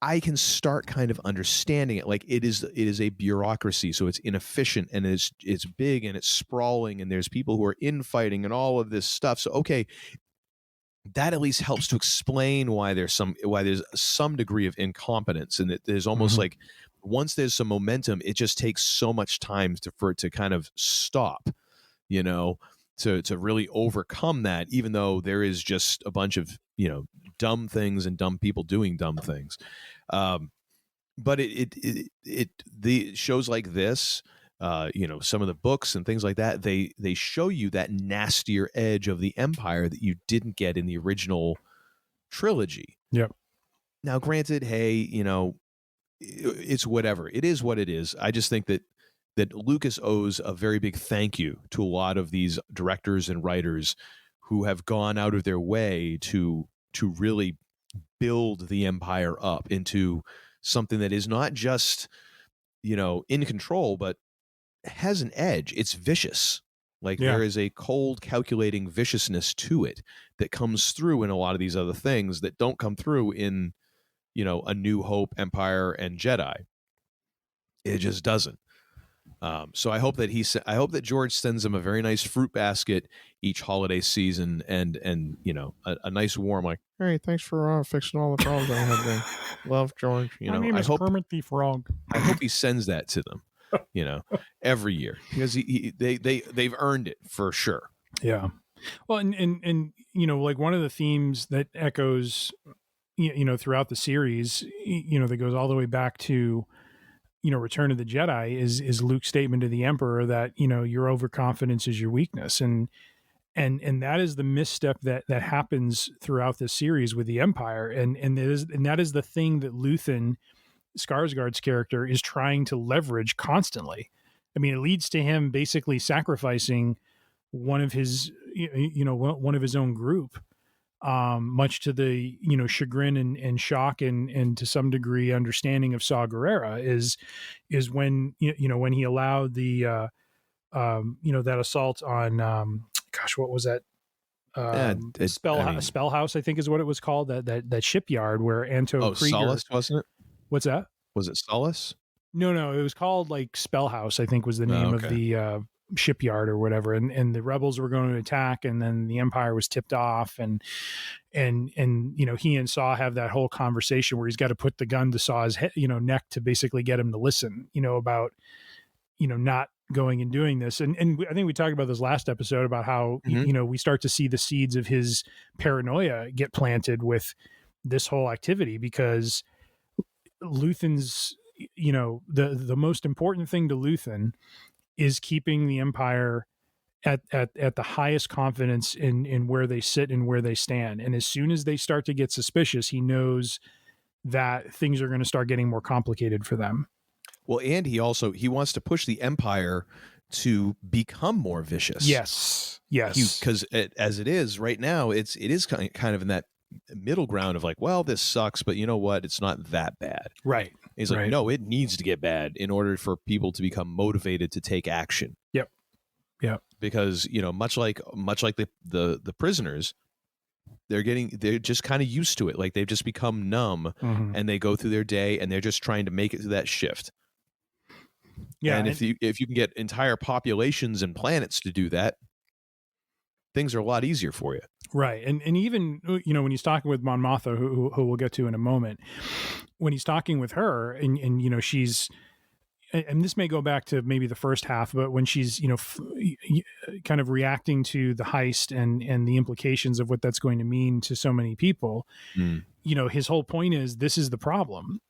I can start kind of understanding it. Like, it is a bureaucracy, so it's inefficient and it's big and it's sprawling and there's people who are infighting and all of this stuff. So okay, that at least helps to explain why there's some degree of incompetence, and that there's almost like once there's some momentum, it just takes so much time for it to kind of stop, to really overcome that, even though there is just a bunch of dumb things and dumb people doing dumb things. But the shows like this, some of the books and things like that, they show you that nastier edge of the Empire that you didn't get in the original trilogy. Yep. Now, granted, hey, it's whatever. It is what it is. I just think that Lucas owes a very big thank you to a lot of these directors and writers who have gone out of their way to really build the Empire up into something that is not just, in control, but has an edge. It's vicious. Like, there is a cold, calculating viciousness to it that comes through in a lot of these other things that don't come through in, A New Hope, Empire, and Jedi. It just doesn't. So I hope that George sends him a very nice fruit basket each holiday season, and a nice warm, like, hey, thanks for fixing all the problems I had there. Love, George. My name is Kermit the Frog. I hope he sends that to them, every year, because they've earned it for sure. Yeah. Well, and like one of the themes that echoes, throughout the series, that goes all the way back to, Return of the Jedi is Luke's statement to the Emperor that, your overconfidence is your weakness. And that is the misstep that happens throughout this series with the Empire. And that is the thing that Luthen, Skarsgård's character, is trying to leverage constantly. I mean, it leads to him basically sacrificing one of his, one of his own group, much to the, chagrin and shock and to some degree understanding of Saw Gerrera, is when, when he allowed the, that assault on, what was that? Spell House, I think is what it was called. That shipyard where Anto Krieger. Solace, wasn't it? What's that? Was it Solace? No, it was called like Spell House, I think was the name of shipyard or whatever, and the rebels were going to attack, and then the Empire was tipped off, and he and Saw have that whole conversation where he's got to put the gun to Saw's head, neck, to basically get him to listen, about not going and doing this. And I think we talked about this last episode about how, we start to see the seeds of his paranoia get planted with this whole activity, because Luthen's, the most important thing to Luthen is keeping the Empire at the highest confidence in where they sit and where they stand. And as soon as they start to get suspicious, he knows that things are going to start getting more complicated for them. Well, and he wants to push the Empire to become more vicious. Yes. Because as it is right now, it is kind of in that middle ground of like, well, this sucks, but you know what? It's not that bad. Right. He's like, no, it needs to get bad in order for people to become motivated to take action. Yep. Because, much like the prisoners, they're just kind of used to it. Like they've just become numb, and they go through their day and they're just trying to make it to that shift. Yeah. And if you can get entire populations and planets to do that, things are a lot easier for you. Right. And even, when he's talking with Mon Mothma, who we'll get to in a moment, when he's talking with her and she's, and this may go back to maybe the first half, but when she's, kind of reacting to the heist and the implications of what that's going to mean to so many people, his whole point is, this is the problem,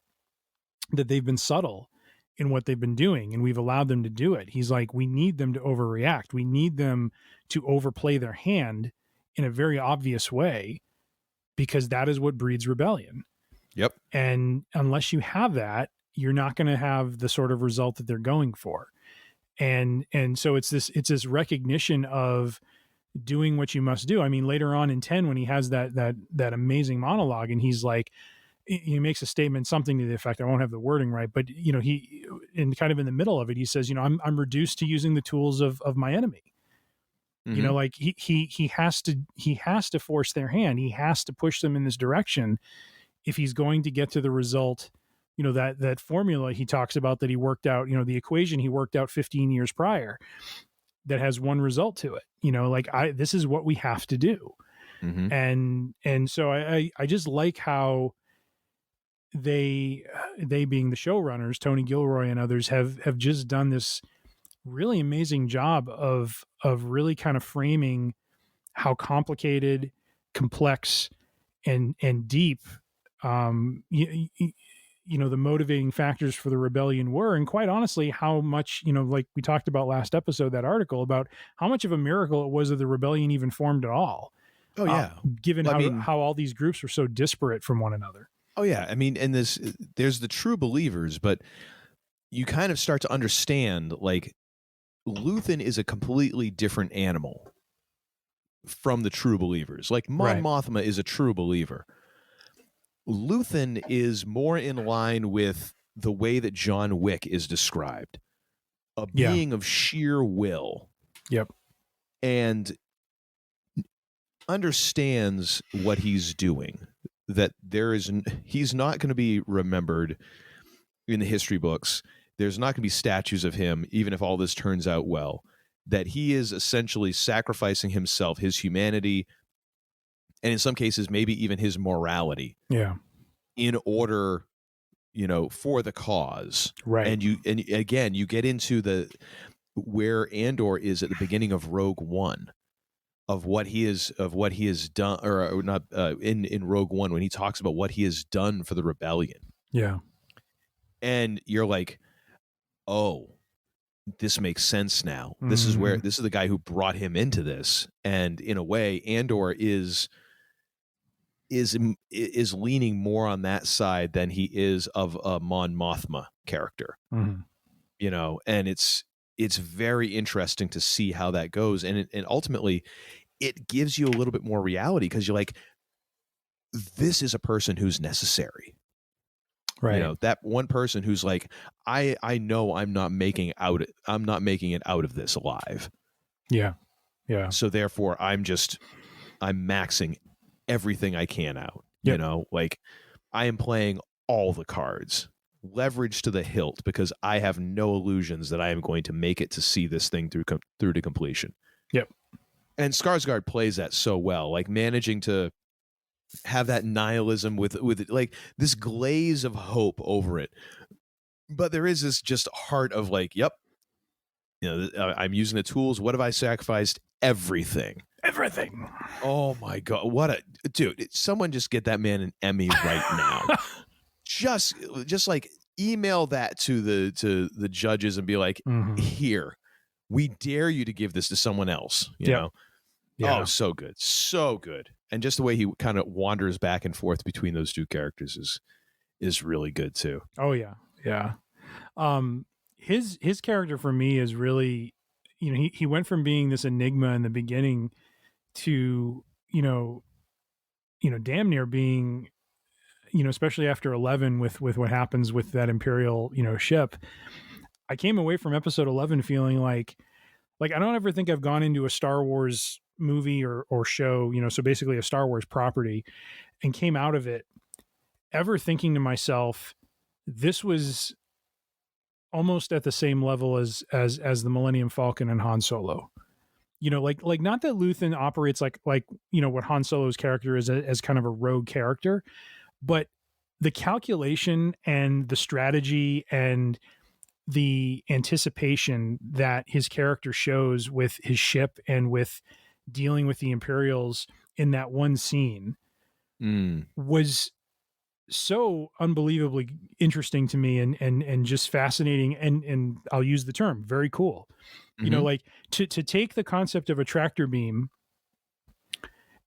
that they've been subtle in what they've been doing, and we've allowed them to do it. He's like, we need them to overreact. We need them to overplay their hand in a very obvious way, because that is what breeds rebellion. Yep. And unless you have that, you're not going to have the sort of result that they're going for. And so it's this recognition of doing what you must do. I mean, later on in 10, when he has that amazing monologue, and he's like, he makes a statement, something to the effect, I won't have the wording right, but he, in kind of in the middle of it, he says, I'm reduced to using the tools of my enemy. Like he has to force their hand. He has to push them in this direction if he's going to get to the result, that formula he talks about that he worked out, the equation he worked out 15 years prior that has one result to it. This is what we have to do. And so I just like how they being the showrunners, Tony Gilroy and others, have just done this really amazing job of really kind of framing how complicated, complex, and deep the motivating factors for the rebellion were, and quite honestly, how much, like we talked about last episode, that article about how much of a miracle it was that the rebellion even formed at all. Oh yeah. Given how all these groups were so disparate from one another. Oh yeah. I mean, and there's the true believers, but you kind of start to understand, like, Luthen is a completely different animal from the true believers. Like Mon Mothma is a true believer. Luthen is more in line with the way that John Wick is described, a being of sheer will. Yep. And understands what he's doing, that he's not going to be remembered in the history books. There's not going to be statues of him, even if all this turns out well, that he is essentially sacrificing himself, his humanity, and in some cases, maybe even his morality. Yeah. In order, for the cause. Right. And again, you get into where Andor is at the beginning of Rogue One, of what he has done, or not in Rogue One, when he talks about what he has done for the rebellion. Yeah. And you're like, oh, this makes sense now. This is the guy who brought him into this. And in a way, Andor is leaning more on that side than he is of a Mon Mothma character. And it's very interesting to see how that goes. And ultimately it gives you a little bit more reality, because you're like, this is a person who's necessary. Right. That one person who's like, I know I'm not making it out of this alive. Yeah. Yeah. So therefore I'm maxing everything I can out. Like, I am playing all the cards. leverage to the hilt because I have no illusions that I am going to make it to see this thing through to completion. Yep. And Skarsgård plays that so well, like managing to have that nihilism with like this glaze of hope over it. But there is this just heart of like, yep, I'm using the tools. What have I sacrificed? Everything. Oh my God. What a dude. Someone just get that man an Emmy right now. just like email that to the judges and be like, here, we dare you to give this to someone else. You know? Yeah. Oh, so good. So good. And just the way he kind of wanders back and forth between those two characters is really good too. Oh yeah. Yeah. His character for me is really, he went from being this enigma in the beginning to, damn near being, especially after 11 with what happens with that Imperial, ship. I came away from episode 11 feeling like I don't ever think I've gone into a Star Wars movie or show, so basically a Star Wars property, and came out of it ever thinking to myself, this was almost at the same level as the Millennium Falcon and Han Solo. Like not that Luthen operates like what Han Solo's character is as kind of a rogue character, but the calculation and the strategy and the anticipation that his character shows with his ship and with dealing with the Imperials in that one scene was so unbelievably interesting to me and just fascinating. And I'll use the term very cool, like to take the concept of a tractor beam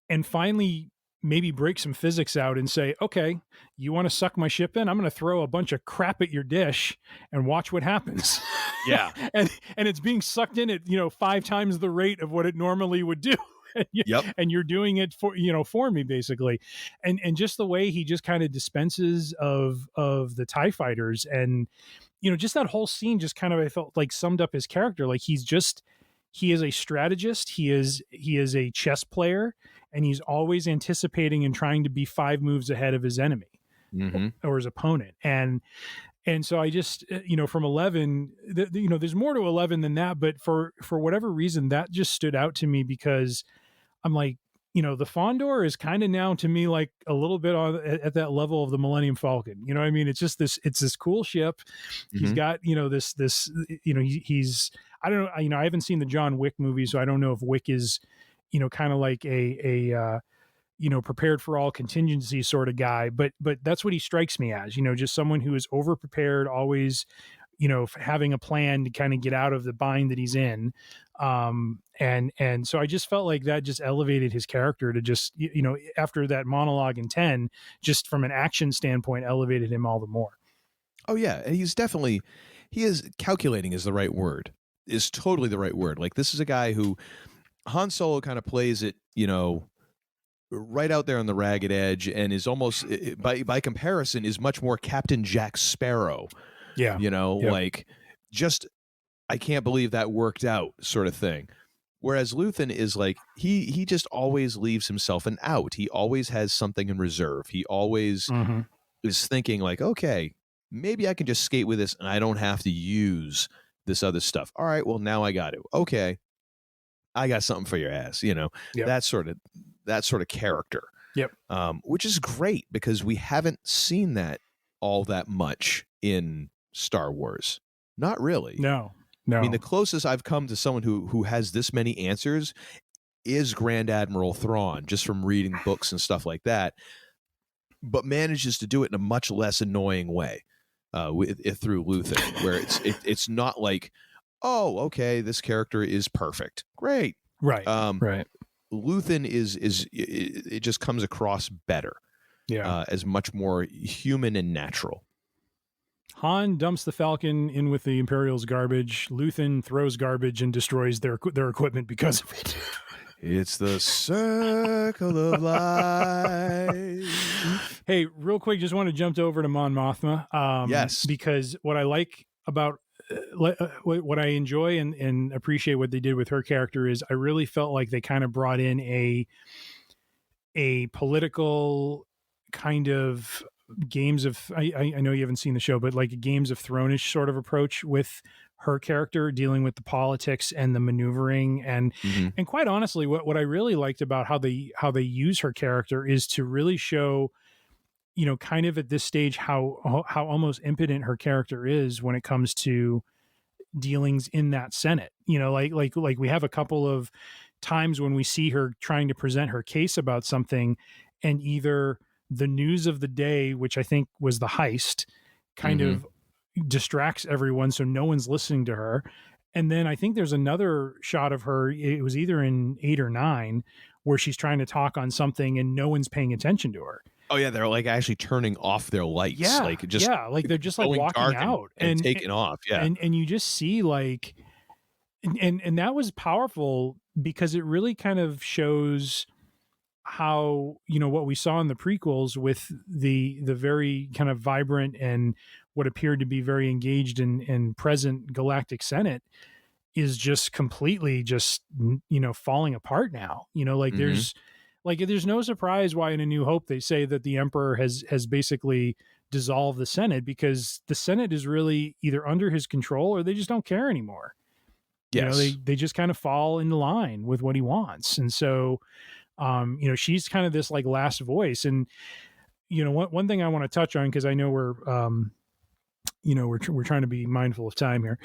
and finally maybe break some physics out and say, okay, you want to suck my ship in? I'm going to throw a bunch of crap at your dish and watch what happens. Yeah. and it's being sucked in at, 5 times the rate of what it normally would do. And you're doing it for me basically. And just the way he just kind of dispenses of the TIE fighters and, just that whole scene just kind of, I felt like summed up his character. Like he is a strategist. He is a chess player, and he's always anticipating and trying to be 5 moves ahead of his enemy or his opponent. And so I just, from 11, there's more to 11 than that, but for whatever reason, that just stood out to me because I'm like, the Fondor is kind of now to me like a little bit at that level of the Millennium Falcon. You know what I mean? It's just it's this cool ship. He's got, this, he's, I don't know, I haven't seen the John Wick movie, so I don't know if Wick is, kind of like a prepared for all contingency sort of guy, but that's what he strikes me as, just someone who is over prepared, always, having a plan to kind of get out of the bind that he's in. And so I just felt like that just elevated his character to just, after that monologue in 10, just from an action standpoint, elevated him all the more. Oh yeah. And he is calculating is the right word, is totally the right word. Like this is a guy who Han Solo kind of plays it, right out there on the ragged edge and is almost by comparison is much more Captain Jack Sparrow. Yeah. Like just, I can't believe that worked out sort of thing. Whereas Luthen is like, he just always leaves himself an out. He always has something in reserve. He always is thinking like, okay, maybe I can just skate with this and I don't have to use this other stuff. All right, well now I got to. Okay. I got something for your ass, that sort of character. Yep. Which is great because we haven't seen that all that much in Star Wars. Not really. No. I mean, the closest I've come to someone who has this many answers is Grand Admiral Thrawn, just from reading books and stuff like that, but manages to do it in a much less annoying way through Luthen, where it's not like, oh, okay, this character is perfect. Great. Right. Right. Luthen it just comes across better. Yeah. As much more human and natural. Han dumps the Falcon in with the Imperials' garbage. Luthen throws garbage and destroys their equipment because of it. It's the circle of life. Hey, real quick, just want to jump over to Mon Mothma. Yes. Because what I like about what I enjoy and appreciate what they did with her character is I really felt like they kind of brought in a political kind of Games of I know you haven't seen the show, but like a Games of Thrones-ish sort of approach with her character dealing with the politics and the maneuvering and quite honestly, what I really liked about how they use her character is to really show, you know, kind of at this stage how almost impotent her character is when it comes to dealings in that Senate. You know, like we have a couple of times when we see her trying to present her case about something, and either the news of the day, which I think was the heist, kind of distracts everyone, so no one's listening to her. And then I think there's another shot of her, it was either in 8 or 9, where she's trying to talk on something and no one's paying attention to her. Oh yeah, they're like actually turning off their lights. Yeah, like just like they're just like walking out and taking off. Yeah, and you just see like, and that was powerful because it really kind of shows how, you know, what we saw in the prequels with the very kind of vibrant and what appeared to be very engaged and present Galactic Senate is just completely just, you know, falling apart now. You know, like there's no surprise why in A New Hope they say that the Emperor has basically dissolved the Senate, because the Senate is really either under his control or they just don't care anymore. Yes. You know, they just kind of fall into line with what he wants. And so, you know, she's kind of this like last voice. And, you know, one thing I want to touch on, because I know we're, you know, we're trying to be mindful of time here,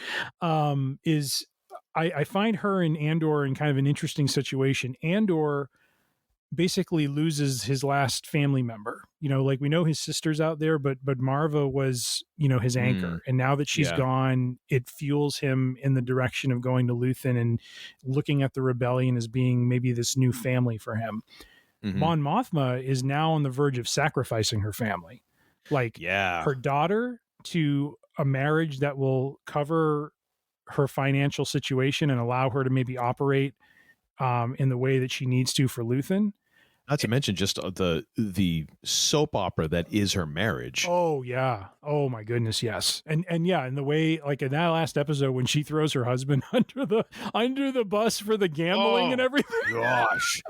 is I find her and Andor in kind of an interesting situation. Andor basically loses his last family member. You know, like we know his sister's out there, but Marva was, you know, his anchor. And now that she's gone, it fuels him in the direction of going to Luthen and looking at the rebellion as being maybe this new family for him. Mon Mothma is now on the verge of sacrificing her family. Like her daughter to a marriage that will cover her financial situation and allow her to maybe operate in the way that she needs to for Luthen. Not to mention just the soap opera that is her marriage. Oh yeah. Oh my goodness. Yes. And yeah. And the way, like in that last episode, when she throws her husband under the bus for the gambling and everything. Gosh.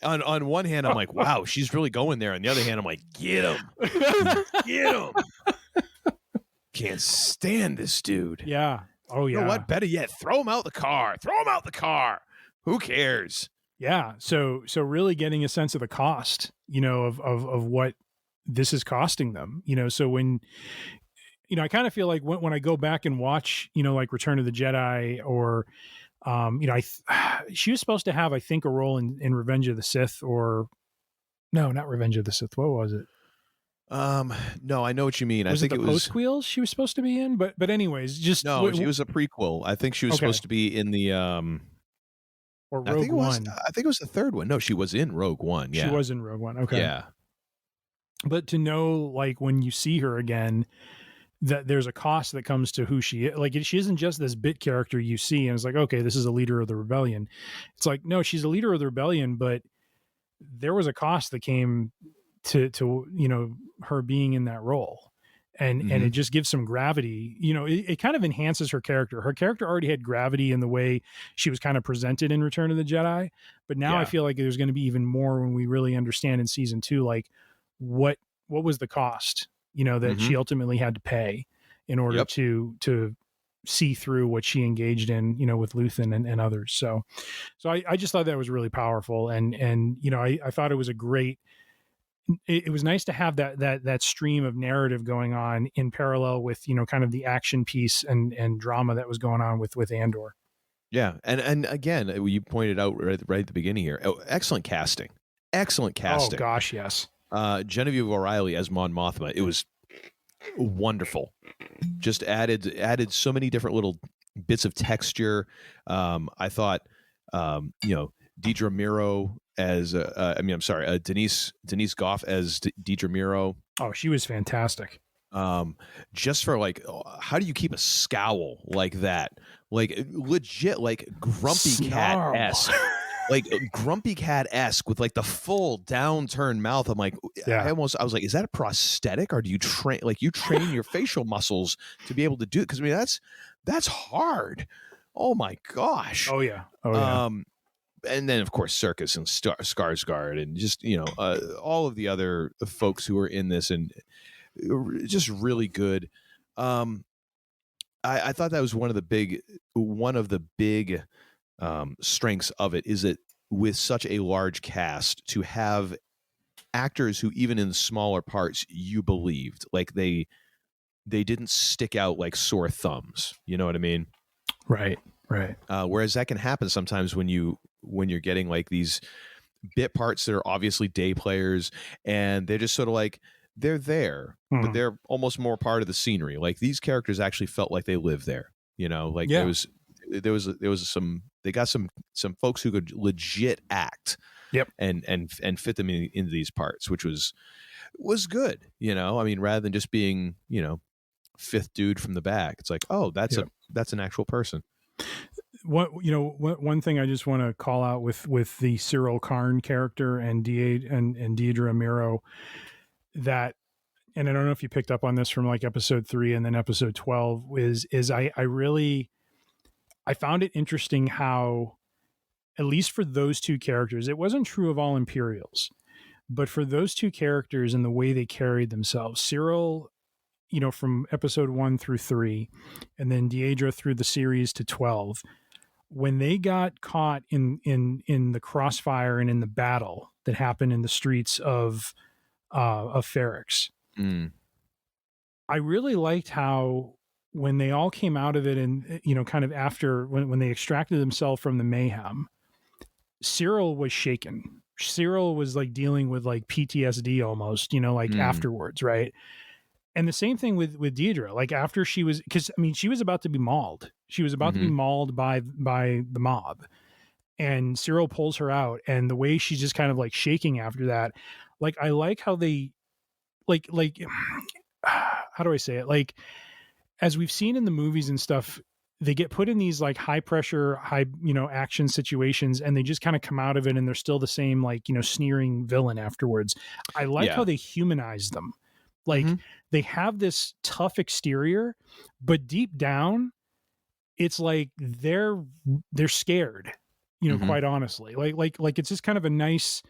On one hand, I'm like, wow, she's really going there. On the other hand, I'm like, get him. Get him. Can't stand this dude. Yeah. Oh yeah. You know what? Better yet, throw him out the car. Throw him out the car. Who cares? Yeah. So really getting a sense of the cost, you know, of what this is costing them, you know. So when, you know, I kind of feel like when I go back and watch, you know, like Return of the Jedi or, you know, she was supposed to have, I think, a role in Revenge of the Sith, or no, not Revenge of the Sith. What was it? No, I know what you mean. I think it was Postquels she was supposed to be in, but anyways, just no, she was a prequel. I think she was supposed to be in the or Rogue One. I think it was the third one. No, she was in Rogue One. Yeah, she was in Rogue One. Okay, yeah. But to know, like, when you see her again, that there's a cost that comes to who she is. Like, she isn't just this bit character you see and it's like, okay, this is a leader of the rebellion. It's like, no, she's a leader of the rebellion, but there was a cost that came to you know, her being in that role. And it just gives some gravity, you know, it kind of enhances her character. Her character already had gravity in the way she was kind of presented in Return of the Jedi. But now I feel like there's going to be even more when we really understand in season 2, like what was the cost, you know, that she ultimately had to pay in order to see through what she engaged in, you know, with Luthen and others. So I just thought that was really powerful. And, you know, I thought it was a great, it was nice to have that stream of narrative going on in parallel with, you know, kind of the action piece and drama that was going on with Andor. Yeah. And again, you pointed out right at the beginning here, excellent casting. Oh gosh. Yes. Genevieve O'Reilly as Mon Mothma. It was wonderful. Just added so many different little bits of texture. I thought, you know, Deidre Miro as Denise Goff as Deidre Miro. Oh, she was fantastic. Just for like, how do you keep a scowl like that? Like legit, like grumpy cat-esque. Like grumpy cat-esque with like the full downturned mouth. I'm like, I was like, is that a prosthetic, or do you train your facial muscles to be able to do it? Because I mean, that's hard. Oh my gosh. Oh yeah. And then of course Circus and Skarsgård and just, you know, all of the other folks who are in this. And just really good. I thought that was one of the big strengths of it, is that with such a large cast, to have actors who even in smaller parts you believed, like they didn't stick out like sore thumbs. You know what I mean? Right. Whereas that can happen sometimes when you're getting like these bit parts that are obviously day players, and they're just sort of like, they're there, but they're almost more part of the scenery. Like these characters actually felt like they lived there. You know, like there was some, they got some folks who could legit act. Yep. And fit them into these parts, which was good. You know, I mean, rather than just being, you know, fifth dude from the back, it's like, oh, that's an actual person. One thing I just want to call out with the Cyril Karn character and Deidre Miro, that, and I don't know if you picked up on this from like episode 3 and then episode 12, is I found it interesting how, at least for those two characters, it wasn't true of all Imperials, but for those two characters and the way they carried themselves, Cyril, you know, from episode 1 through 3, and then Deidre through the series to 12, when they got caught in the crossfire and in the battle that happened in the streets of Ferrix, I really liked how when they all came out of it, and, you know, kind of after when they extracted themselves from the mayhem, Cyril was shaken. Cyril was like dealing with like PTSD almost, you know, like afterwards, right? And the same thing with Deidre, like after she was, because I mean, she was about to be mauled. She was about to be mauled by the mob, and Cyril pulls her out, and the way she's just kind of like shaking after that, like I like how they, like how do I say it? Like, as we've seen in the movies and stuff, they get put in these like high pressure, action situations, and they just kind of come out of it and they're still the same, like, you know, sneering villain afterwards. I like how they humanize them. Like they have this tough exterior, but deep down it's like they're scared, you know, quite honestly. Like it's just kind of a nice,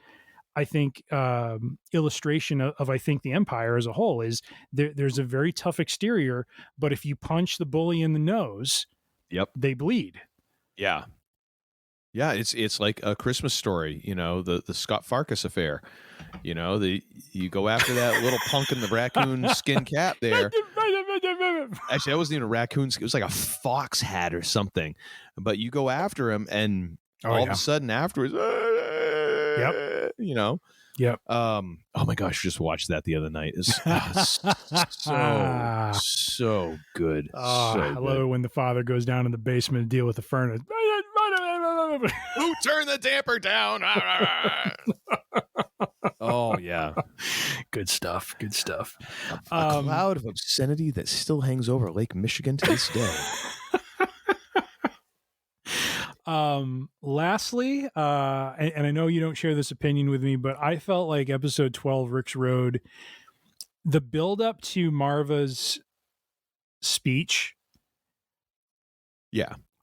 I think, illustration of I think the Empire as a whole is there's a very tough exterior, but if you punch the bully in the nose, they bleed. Yeah. It's like A Christmas Story, you know, the Scott Farkas affair. You know, you go after that little punk in the raccoon skin cap there. Actually, that wasn't even a raccoon. It was like a fox hat or something. But you go after him, and all of a sudden afterwards, you know. Yep. Oh my gosh, just watched that the other night. It's so good. Oh, I love it when the father goes down in the basement to deal with the furnace. Who turned the damper down? Oh yeah, good stuff. A cloud of obscenity that still hangs over Lake Michigan to this day. Lastly, and I know you don't share this opinion with me, but I felt like episode 12, Rick's Road, the build up to Marva's speech,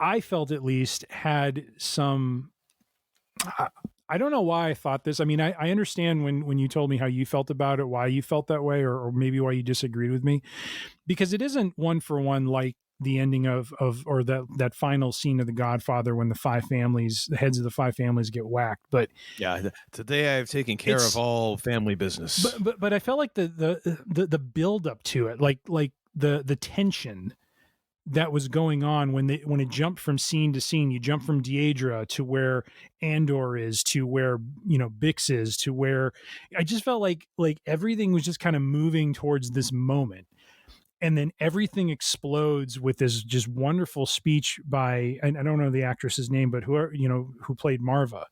I felt at least had some, I don't know why I thought this. I mean, I understand when you told me how you felt about it, why you felt that way, or maybe why you disagreed with me, because it isn't one for one like the ending of or that final scene of The Godfather when the heads of the 5 families get whacked. But today I've taken care of all family business. But I felt like the build up to it, like the tension that was going on when it jumped from scene to scene. You jump from Deidre to where Andor is, to where, you know, Bix is, to where I just felt like everything was just kind of moving towards this moment. And then everything explodes with this just wonderful speech by, and I don't know the actress's name, but who played Marva,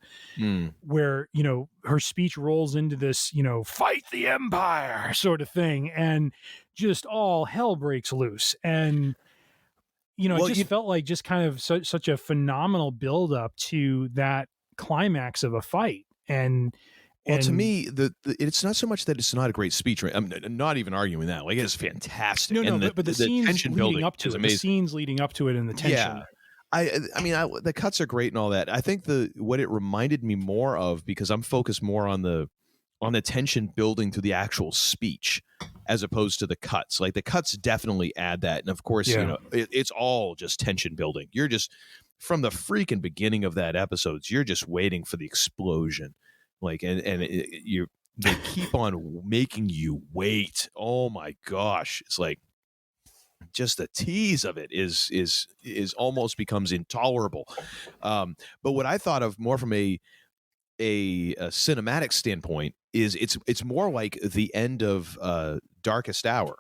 where, you know, her speech rolls into this, you know, fight the Empire sort of thing. And just all hell breaks loose. And, you know, it just felt like just kind of such a phenomenal build up to that climax of a fight. And to me, it's not so much that it's not a great speech. Right? I'm not even arguing that. Like, it's fantastic. But the scenes leading up to it, the scenes leading up to it, and the tension. Yeah, I mean, the cuts are great and all that. I think what it reminded me more of, because I'm focused more on the tension building to the actual speech, as opposed to the cuts. Like the cuts definitely add that. And of course, it's all just tension building. You're just from the freaking beginning of that episode, you're just waiting for the explosion. Like, they keep on making you wait. Oh my gosh. It's like, just the tease of it is almost becomes intolerable. But what I thought of more from a cinematic standpoint is it's more like the end of Darkest Hour,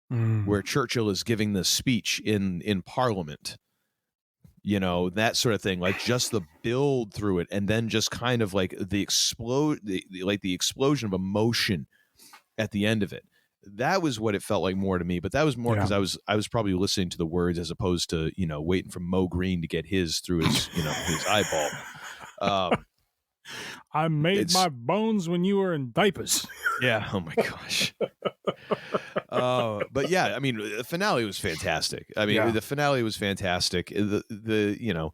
where Churchill is giving the speech in Parliament. That sort of thing, like just the build through it, and then just kind of like the explosion of emotion at the end of it. That was what it felt like more to me, but that was more because I was probably listening to the words as opposed to waiting for Mo Green to get his through his his eyeball. I made my bones when you were in diapers. Yeah. Oh my gosh. But yeah, I mean, the finale was fantastic. The finale was fantastic. The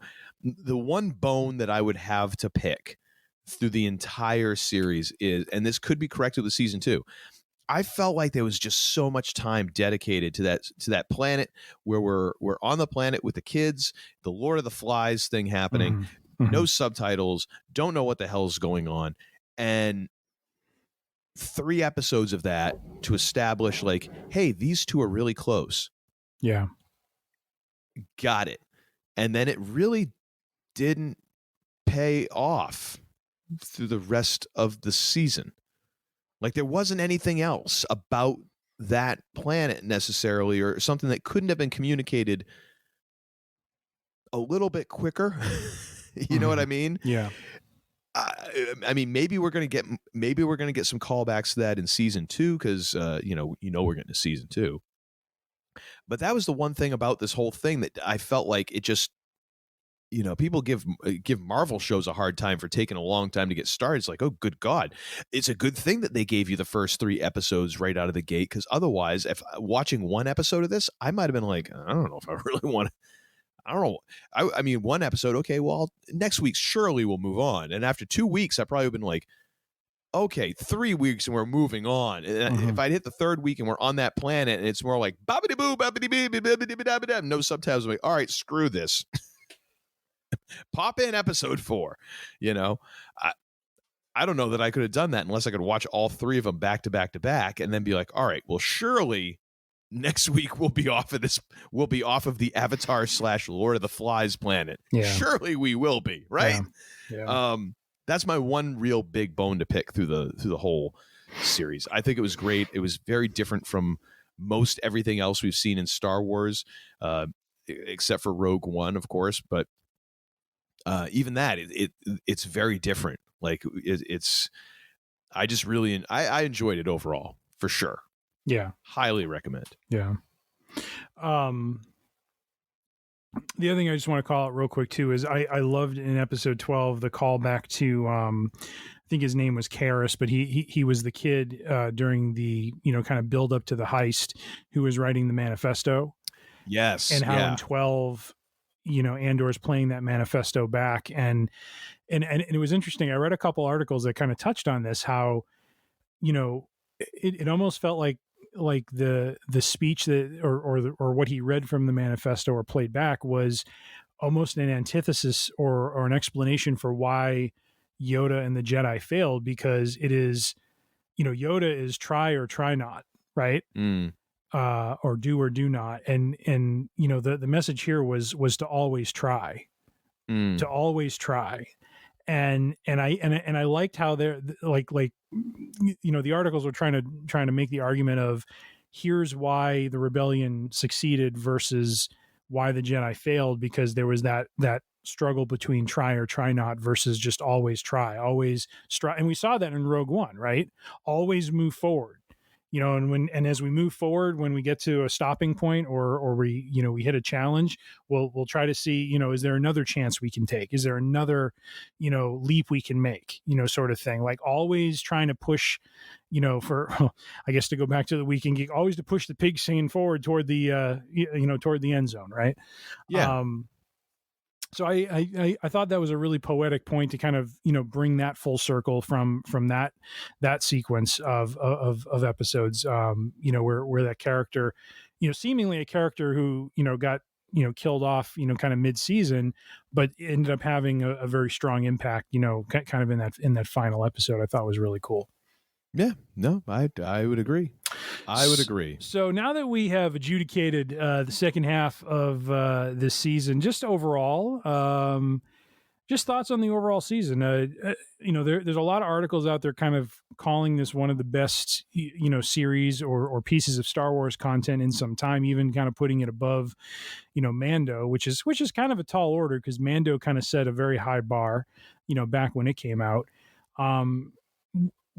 one bone that I would have to pick through the entire series is, and this could be corrected with season 2. I felt like there was just so much time dedicated to that planet where we're on the planet with the kids, the Lord of the Flies thing happening, no subtitles, don't know what the hell's going on. And 3 episodes of that to establish like, hey, these two are really close. Yeah. Got it. And then it really didn't pay off through the rest of the season. Like there wasn't anything else about that planet necessarily, or something that couldn't have been communicated a little bit quicker. You know what I mean? Yeah. I mean, maybe we're gonna get some callbacks to that in season 2 because we're getting to season 2. But that was the one thing about this whole thing that I felt like it just, people give Marvel shows a hard time for taking a long time to get started. It's like, oh, good God. It's a good thing that they gave you the first 3 episodes right out of the gate, because otherwise, if watching one episode of this, I might have been like, I don't know if I really want to. I don't know. I mean, one episode, okay, well, next week, surely we'll move on. And after 2 weeks, I probably have been like, okay, 3 weeks and we're moving on. And if I'd hit the 3rd week and we're on that planet and it's more like, babbity-boo, babbity-boo, no subtitles, I'm like, all right, screw this. Pop in episode 4. I don't know that I could have done that unless I could watch all 3 of them back to back to back and then be like, all right, well, surely next week we'll be off of the Avatar / Lord of the Flies planet. Yeah. Surely we will be, right? Yeah. That's my one real big bone to pick through the whole series. I think it was great. It was very different from most everything else we've seen in Star Wars, except for Rogue One, of course. But even that, it's very different. Like I just really I enjoyed it overall for sure. Yeah. Highly recommend. Yeah. The other thing I just want to call out real quick too is I loved in episode 12 the callback to I think his name was Karras, but he was the kid during the kind of build up to the heist who was writing the manifesto. Yes. And how in 12 Andor's playing that manifesto back, and it was interesting. I read a couple articles that kind of touched on this, how it almost felt like the speech that or what he read from the manifesto or played back was almost an antithesis or an explanation for why Yoda and the Jedi failed, because it is Yoda is try or try not, right? Or do or do not, and the message here was to always try, to always try. And I liked how they're like the articles were trying to make the argument of here's why the rebellion succeeded versus why the Jedi failed, because there was that struggle between try or try not versus just always try, always strive. And we saw that in Rogue One, right? Always move forward. And as we move forward, when we get to a stopping point or we hit a challenge, we'll try to see, is there another chance we can take? Is there another, leap we can make, sort of thing. Like always trying to push, for, I guess to go back to the Weekend Geek, always to push the pig singing forward toward the, toward the end zone. Right. Yeah. So I thought that was a really poetic point to kind of, you know, bring that full circle from that sequence of episodes, you know, where that character, you know, seemingly a character who, you know, got, you know, killed off, you know, kind of mid-season, but ended up having a very strong impact, you know, kind of in that final episode. I thought was really cool. Yeah, no, I would agree. I would agree. So now that we have adjudicated the second half of this season, just overall, just thoughts on the overall season. You know, there's a lot of articles out there kind of calling this one of the best, you know, series or pieces of Star Wars content in some time, even kind of putting it above, you know, Mando, which is kind of a tall order because Mando kind of set a very high bar, you know, back when it came out.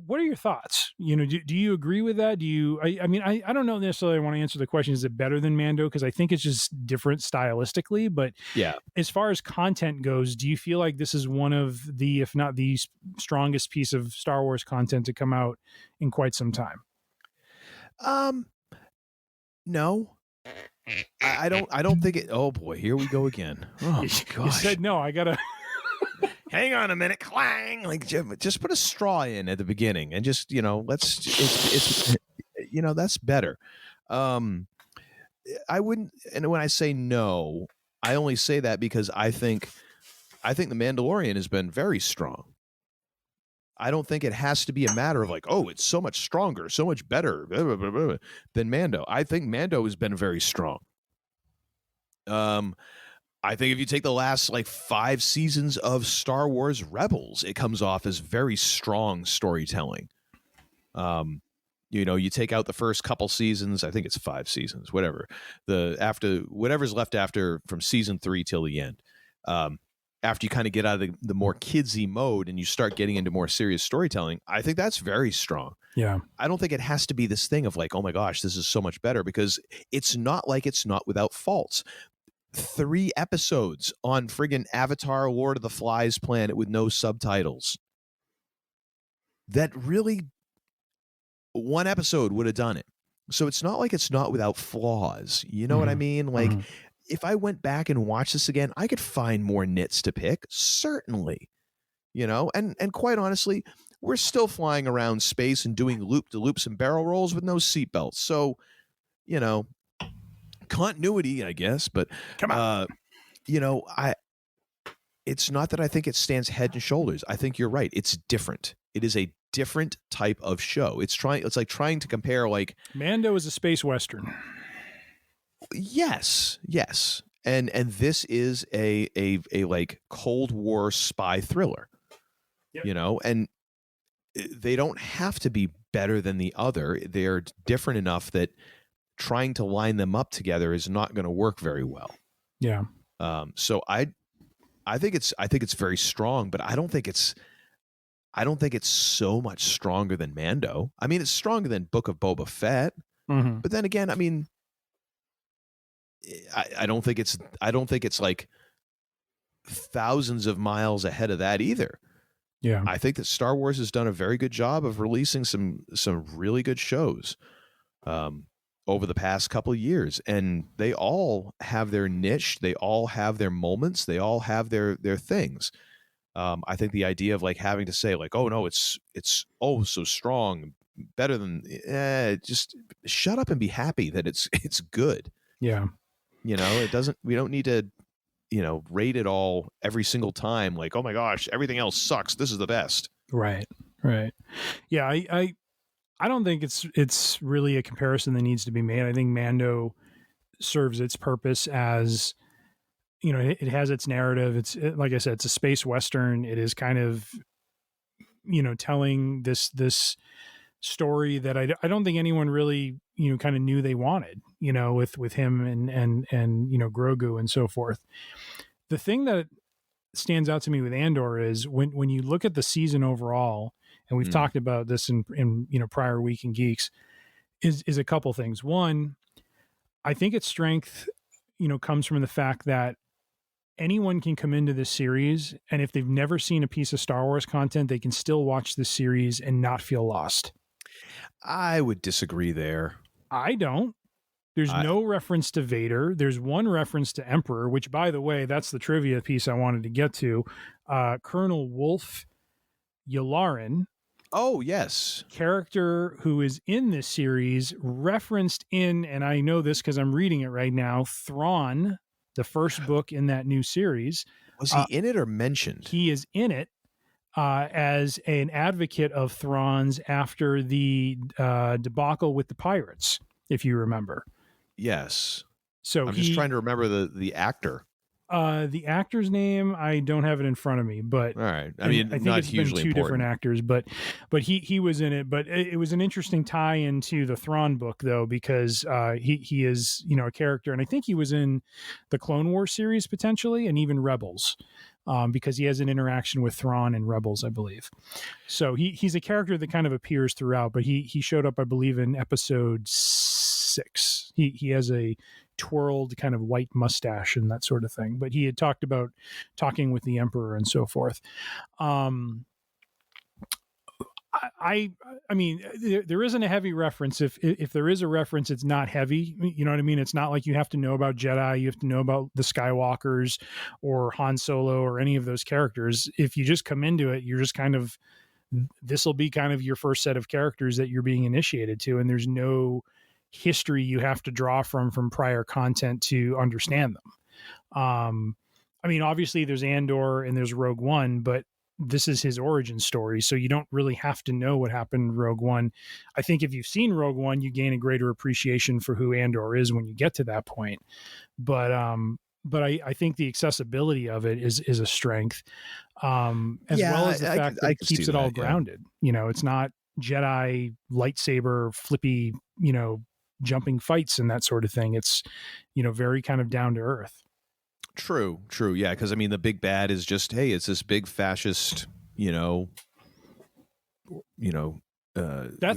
What are your thoughts? You know, do you agree with that? Do you, I mean, I don't know necessarily want to answer the question, is it better than Mando? Because I think it's just different stylistically, but yeah, as far as content goes, do you feel like this is one of the, if not the strongest piece of Star Wars content to come out in quite some time? No. I don't think it. Oh boy, here we go again. Oh gosh. You said no. I gotta hang on a minute. Clang! Like just put a straw in at the beginning, and just, you know, it's you know, that's better. I wouldn't. And when I say no, I only say that because I think the Mandalorian has been very strong. I don't think it has to be a matter of like, oh, it's so much stronger, so much better than Mando. I think Mando has been very strong. I think if you take the last like 5 seasons of Star Wars Rebels, it comes off as very strong storytelling. You know, you take out the first couple seasons, I think it's 5 seasons, whatever. After whatever's left after from season 3 till the end. After you kind of get out of the more kidsy mode and you start getting into more serious storytelling, I think that's very strong. Yeah. I don't think it has to be this thing of like, oh my gosh, this is so much better, because it's not like it's not without faults. 3 episodes on friggin' Avatar Lord of the Flies planet with no subtitles. That really, 1 episode would have done it. So it's not like it's not without flaws. You know what I mean? Like, if I went back and watched this again, I could find more nits to pick, certainly. You know, and quite honestly, we're still flying around space and doing loop-de-loops and barrel rolls with no seatbelts. So, you know, continuity, I guess, but come on. You know, it's not that I think it stands head and shoulders. I think you're right. It's different. It is a different type of show. It's like trying to compare, like, Mando is a space western. Yes. And this is a like Cold War spy thriller. Yep. You know, and they don't have to be better than the other. They're different enough that trying to line them up together is not going to work very well. Yeah. So I think it's very strong, but I don't think it's so much stronger than Mando. I mean, it's stronger than Book of Boba Fett, but then again, I mean, I don't think it's like thousands of miles ahead of that either. Yeah. I think that Star Wars has done a very good job of releasing some really good shows over the past couple of years, and they all have their niche, they all have their moments, they all have their things. I think the idea of like having to say like, oh no, it's oh so strong, better than, just shut up and be happy that it's good. Yeah. You know, we don't need to, you know, rate it all every single time like, oh my gosh, everything else sucks, this is the best. Right. Yeah, I don't think it's really a comparison that needs to be made. I think Mando serves its purpose as, you know, it has its narrative. It's like I said, it's a space western. It is kind of, you know, telling this story that I don't think anyone really, you know, kind of knew they wanted, you know, with him and you know, Grogu and so forth. The thing that stands out to me with Andor is when you look at the season overall, and we've talked about this in you know, prior Week in Geeks, is a couple things. One, I think its strength, you know, comes from the fact that anyone can come into this series, and if they've never seen a piece of Star Wars content, they can still watch this series and not feel lost. I would disagree there. I don't. There's no reference to Vader. There's one reference to Emperor, which, by the way, that's the trivia piece I wanted to get to. Colonel Wolf Yularen. Oh, yes. Character who is in this series referenced in, and I know this because I'm reading it right now, Thrawn, the first book in that new series. Was he in it or mentioned? He is in it as an advocate of Thrawn's after the debacle with the pirates, if you remember. Yes. So I'm just trying to remember the actor. The actor's name, I don't have it in front of me, but all right. I mean, I think not it's hugely been two important. different actors, but he was in it. But it was an interesting tie into the Thrawn book, though, because he is, you know, a character, and I think he was in the Clone Wars series potentially, and even Rebels. Because he has an interaction with Thrawn in Rebels, I believe. So he's a character that kind of appears throughout, but he showed up, I believe, in episode 6. He has a twirled kind of white mustache and that sort of thing. But he had talked about talking with the Emperor and so forth. I mean, there isn't a heavy reference. If there is a reference, it's not heavy. You know what I mean? It's not like you have to know about Jedi, you have to know about the Skywalkers or Han Solo or any of those characters. If you just come into it, you're just kind of, this will be kind of your first set of characters that you're being initiated to, and there's no history you have to draw from prior content to understand them. I mean, obviously there's Andor and there's Rogue One, but this is his origin story, so you don't really have to know what happened in Rogue One. I think if you've seen Rogue One, you gain a greater appreciation for who Andor is when you get to that point. But I think the accessibility of it is a strength, as well as the fact that it keeps it all grounded. You know, it's not Jedi lightsaber flippy, you know, jumping fights and that sort of thing. It's, you know, very kind of down to earth. True. Yeah, because I mean, the big bad is just, hey, it's this big fascist, that's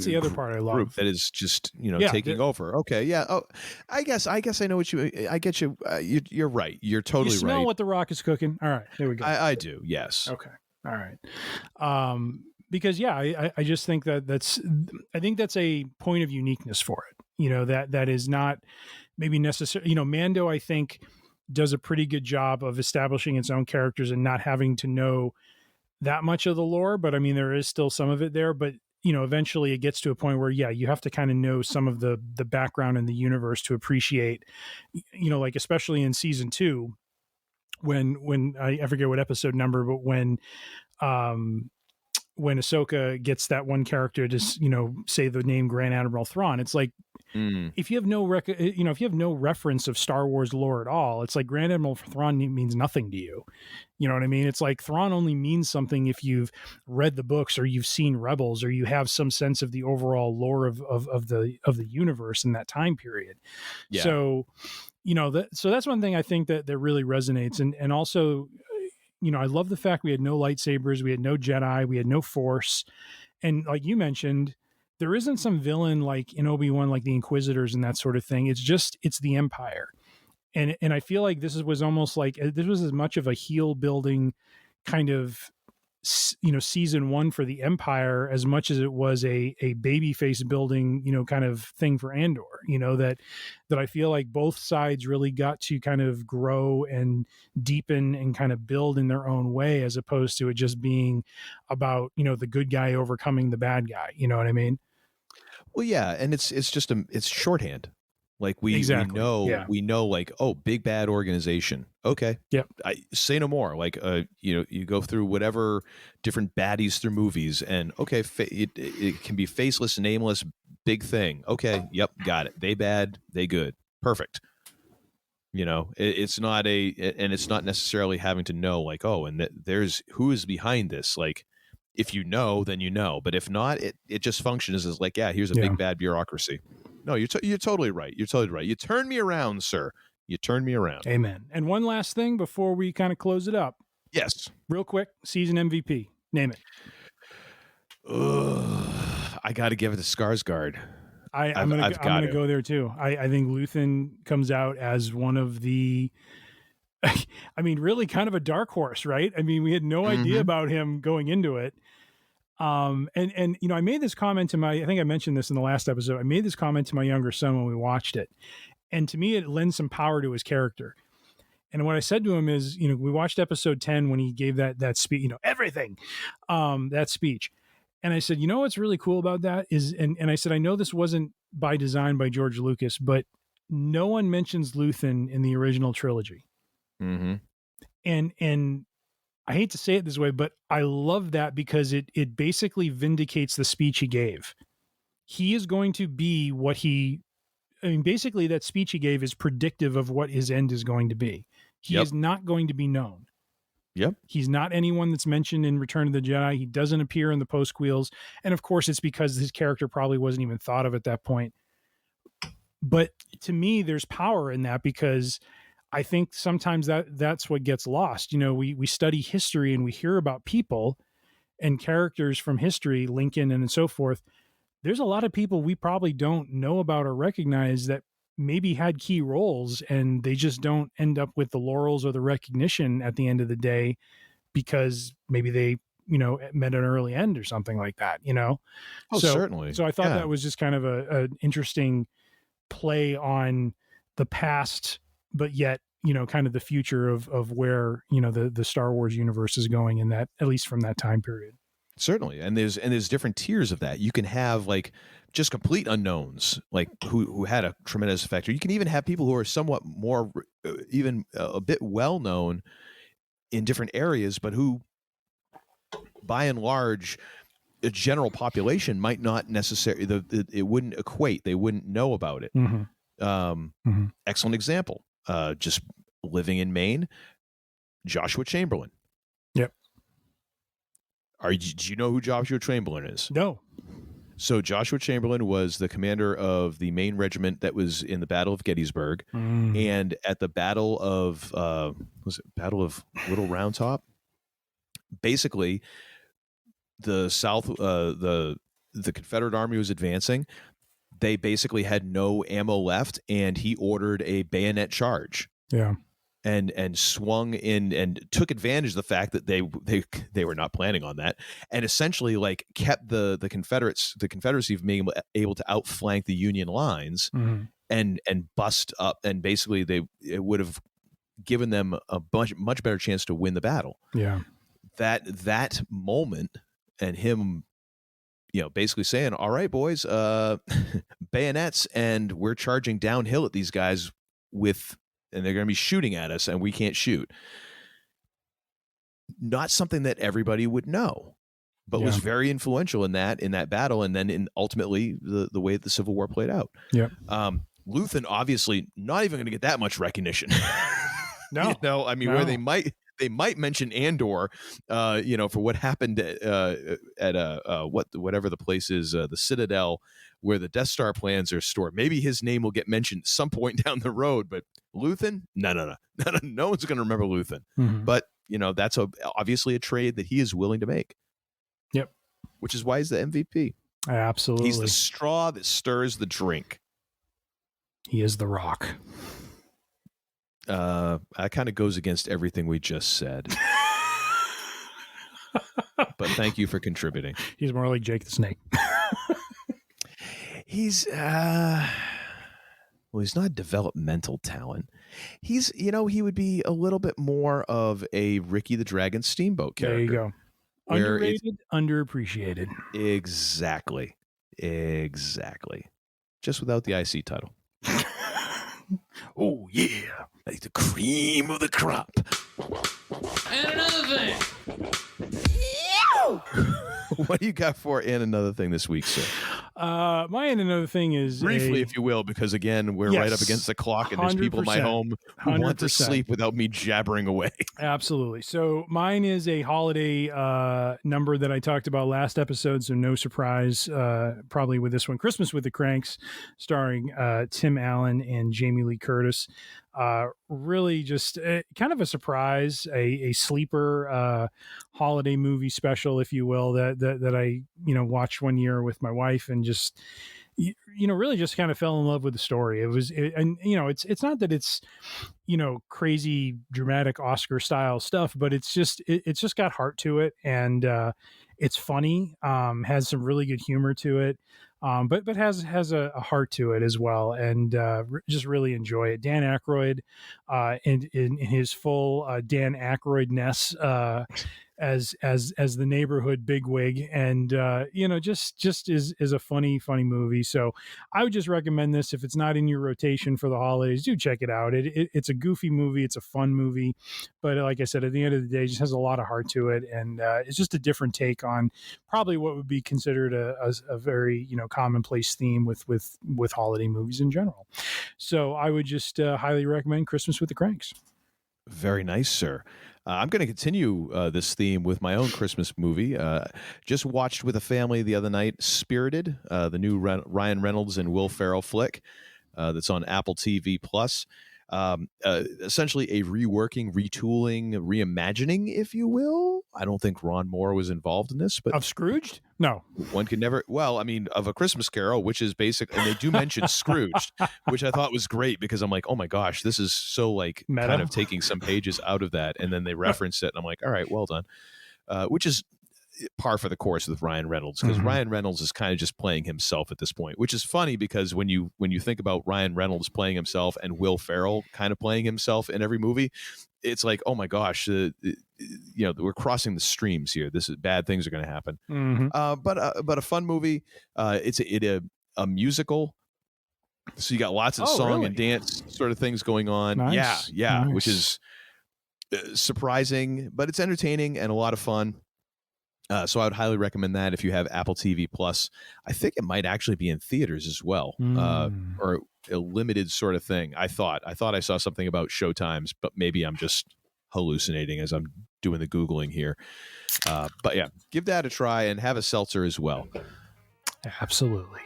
the other part I love. Group that is just, taking over. Okay, yeah. Oh, I guess I know what I get you. You're right. You're totally you smell right. what the Rock is cooking. All right, there we go. I do. Yes. Okay. All right. Because I just think that's a point of uniqueness for it. You know, that is not maybe necessary. You know, Mando, I think, does a pretty good job of establishing its own characters and not having to know that much of the lore. But I mean, there is still some of it there, but you know, eventually it gets to a point where, yeah, you have to kind of know some of the background in the universe to appreciate, you know, like, especially in season 2, when I forget what episode number, but when Ahsoka gets that one character to, you know, say the name Grand Admiral Thrawn, it's like, if you have no reference of Star Wars lore at all, it's like Grand Admiral Thrawn means nothing to you. You know what I mean? It's like Thrawn only means something if you've read the books or you've seen Rebels or you have some sense of the overall lore of the universe in that time period. Yeah. So, you know, so that's one thing I think that really resonates. And also, you know, I love the fact we had no lightsabers, we had no Jedi, we had no Force. And like you mentioned, there isn't some villain like in Obi-Wan, like the Inquisitors and that sort of thing. It's the Empire. And I feel like this was almost like, this was as much of a heel building kind of, you know, season 1 for the Empire as much as it was a baby face building, you know, kind of thing for Andor, you know, that I feel like both sides really got to kind of grow and deepen and kind of build in their own way, as opposed to it just being about, you know, the good guy overcoming the bad guy. You know what I mean? Well, yeah. And it's just it's shorthand. Like we know like, oh, big bad organization. Okay. Yep. I say no more. Like, you know, you go through whatever different baddies through movies and okay, it can be faceless, nameless, big thing. Okay. Yep. Got it. They bad, they good. Perfect. You know, it's not necessarily having to know like, oh, and there's who is behind this. Like, if you know, then you know, but if not, it just functions as like, yeah, here's a big bad bureaucracy. No, you're totally right. You're totally right. You turned me around, sir. You turned me around. Amen. And one last thing before we kind of close it up. Yes. Real quick, season MVP. Name it. I got to give it to Skarsgård. I'm going to go there too. I think Luthen comes out as one of the, I mean, really kind of a dark horse, right? I mean, we had no idea about him going into it. And you know, I made this comment to I think I mentioned this in the last episode. I made this comment to my younger son when we watched it. And to me, it lends some power to his character. And what I said to him is, we watched episode 10 when he gave that speech, everything, that speech. And I said, what's really cool about that is, and I said, I know this wasn't by design by George Lucas, but no one mentions Luthen in the original trilogy. Mm-hmm. And I hate to say it this way, but I love that because it basically vindicates the speech he gave. He is going to be basically that speech he gave is predictive of what his end is going to be. He is not going to be known. Yep. He's not anyone that's mentioned in Return of the Jedi. He doesn't appear in the post-squeals. And of course, it's because his character probably wasn't even thought of at that point. But to me, there's power in that because I think sometimes that's what gets lost. We study history and we hear about people and characters from history, Lincoln and so forth. There's a lot of people we probably don't know about or recognize that maybe had key roles, and they just don't end up with the laurels or the recognition at the end of the day because maybe they, met an early end or something like that, Oh, certainly. So I thought that was just kind of an interesting play on the past, but yet, kind of the future of where, the Star Wars universe is going in that, at least from that time period. Certainly. And there's different tiers of that. You can have like just complete unknowns, like who had a tremendous effect. Or you can even have people who are somewhat more, even a bit well-known in different areas, but who by and large, a general population might not necessarily, it wouldn't equate. They wouldn't know about it. Mm-hmm. Excellent example. Just living in Maine, Joshua Chamberlain. Yep. Do you know who Joshua Chamberlain is? No. So Joshua Chamberlain was the commander of the Maine regiment that was in the Battle of Gettysburg, and at the Battle of Battle of Little Round Top. Basically, the South, the Confederate Army was advancing. They basically had no ammo left, and he ordered a bayonet charge. Yeah. And swung in and took advantage of the fact that they were not planning on that, and essentially like kept the Confederacy from being able to outflank the Union lines and bust up, and basically it would have given them a much better chance to win the battle. Yeah. That moment and him, basically saying, "All right, boys, bayonets, and we're charging downhill at these guys and they're going to be shooting at us, and we can't shoot." Not something that everybody would know, but was very influential in that battle, and then in ultimately the way that the Civil War played out. Yeah. Luthen obviously not even going to get that much recognition. No. Where they might mention Andor, for what happened at whatever the place is, the Citadel, where the Death Star plans are stored. Maybe his name will get mentioned at some point down the road, but Luthen, no one's going to remember Luthen. Mm-hmm. But that's obviously a trade that he is willing to make. Yep. Which is why he's the MVP. Absolutely. He's the straw that stirs the drink. He is the Rock. That kind of goes against everything we just said. But thank you for contributing. He's more like Jake the Snake. He's he's not developmental talent. He's he would be a little bit more of a Ricky the Dragon Steamboat character. There you go. Underrated, underappreciated. Exactly. Just without the IC title. Oh yeah, like the cream of the crop. And another thing. What do you got for and another thing this week, sir? My and another thing is briefly, if you will, because again, we're right up against the clock, and there's people in my home who 100%. Want to sleep without me jabbering away. Absolutely. So mine is a holiday number that I talked about last episode, so no surprise, probably with this one, Christmas with the Cranks, starring Tim Allen and Jamie Lee Curtis. Really just kind of a surprise, a sleeper holiday movie special, if you will, that I watched one year with my wife, and just really just kind of fell in love with the story. And it's not that it's, crazy dramatic Oscar style stuff, but it's just got heart to it, and it's funny, has some really good humor to it, but has a heart to it as well, and just really enjoy it. Dan Aykroyd, in his full Dan Aykroyd-ness, as the neighborhood bigwig, and just is a funny movie. So I would just recommend this. If it's not in your rotation for the holidays, do check it out. It's a goofy movie, it's a fun movie, but like I said, at the end of the day, it just has a lot of heart to it, and it's just a different take on probably what would be considered a very commonplace theme with holiday movies in general. So I would just highly recommend Christmas with the Cranks. Very nice, sir. I'm going to continue this theme with my own Christmas movie. Just watched with a family the other night, Spirited, the new Ryan Reynolds and Will Ferrell flick that's on Apple TV Plus. Essentially a reworking, retooling, reimagining, if you will. I don't think Ron Moore was involved in this, but of Scrooged? No, one could never. Well, I mean, of A Christmas Carol, which is basic, and they do mention Scrooged, which I thought was great because I'm like, oh my gosh, this is so like meta, kind of taking some pages out of that, and then they reference it, and I'm like, all right, well done. Which is par for the course with Ryan Reynolds, because Ryan Reynolds is kind of just playing himself at this point, which is funny because when you think about Ryan Reynolds playing himself and Will Ferrell kind of playing himself in every movie, it's like, oh my gosh, we're crossing the streams here. Bad things are going to happen. But a fun movie. It's a musical, so you got lots of song and dance sort of things going on. Nice. Yeah, Nice. Which is surprising, but it's entertaining and a lot of fun. So I would highly recommend that if you have Apple TV Plus. I think it might actually be in theaters as well, or a limited sort of thing. I thought I saw something about showtimes, but maybe I'm just hallucinating as I'm doing the Googling here. But yeah, give that a try and have a seltzer as well. Absolutely.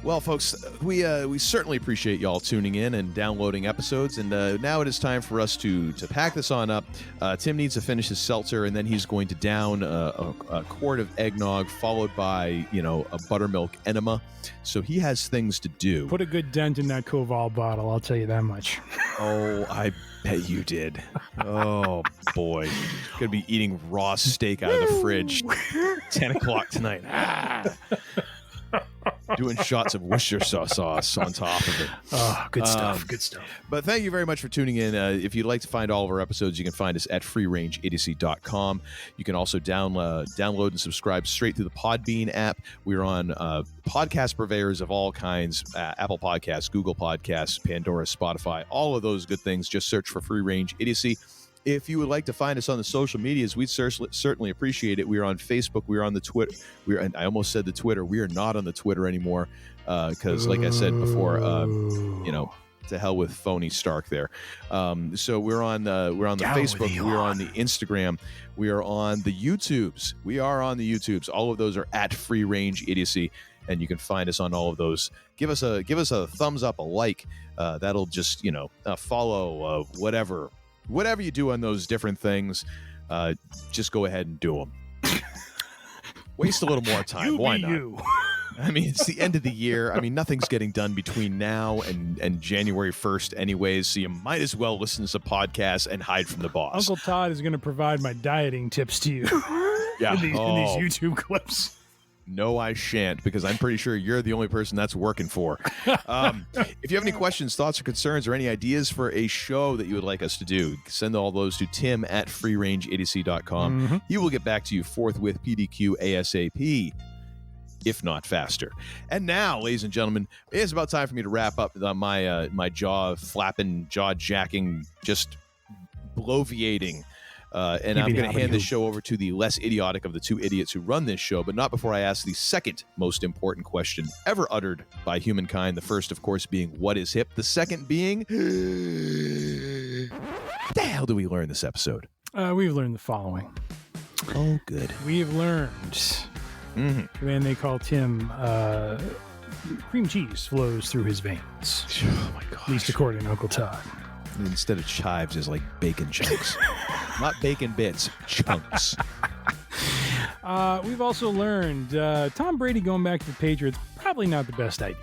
Well, folks, we certainly appreciate y'all tuning in and downloading episodes, and now it is time for us to pack this on up. Tim needs to finish his seltzer, and then he's going to down a quart of eggnog, followed by a buttermilk enema. So he has things to do. Put a good dent in that Koval bottle, I'll tell you that much. Oh, I bet you did. Oh boy, gonna be eating raw steak out of the fridge. 10 o'clock tonight. Doing shots of Worcestershire sauce on top of it. Oh, good stuff. Good stuff. But thank you very much for tuning in. If you'd like to find all of our episodes, you can find us at freerangeidiocy.com. You can also download and subscribe straight through the Podbean app. We're on podcast purveyors of all kinds, Apple Podcasts, Google Podcasts, Pandora, Spotify, all of those good things. Just search for Free Range Idiocy. If you would like to find us on the social medias, we'd certainly appreciate it. We are on Facebook. We are on the Twitter. I almost said the Twitter. We are not on the Twitter anymore because, like I said before, to hell with phony Stark there. So we're on the Facebook. We're on the Instagram. We are on the YouTubes. All of those are at Free Range Idiocy, and you can find us on all of those. Give us a thumbs up, a like. That'll just follow, whatever. Whatever you do on those different things, just go ahead and do them. Waste a little more time. Why not? I mean, it's the end of the year. I mean, nothing's getting done between now and January 1st anyways, so you might as well listen to some podcasts and hide from the boss. Uncle Todd is going to provide my dieting tips to you in these YouTube clips. No, I shan't, because I'm pretty sure you're the only person that's working for. If you have any questions, thoughts, or concerns, or any ideas for a show that you would like us to do, send all those to Tim at freerangeidiocy.com. He will get back to you forthwith, PDQ ASAP, if not faster. And now, ladies and gentlemen, it's about time for me to wrap up my jaw-flapping, jaw-jacking, just bloviating. And I'm going to hand this show over to the less idiotic of the two idiots who run this show, but not before I ask the second most important question ever uttered by humankind. The first, of course, being, what is hip? The second being, what the hell do we learn this episode? We've learned the following. Oh, good. We've learned, the man they call Tim, cream cheese flows through his veins. Oh, my gosh. At least according to Uncle Todd. Instead of chives, is like bacon chunks. Not bacon bits, chunks. We've also learned Tom Brady going back to the Patriots, probably not the best idea.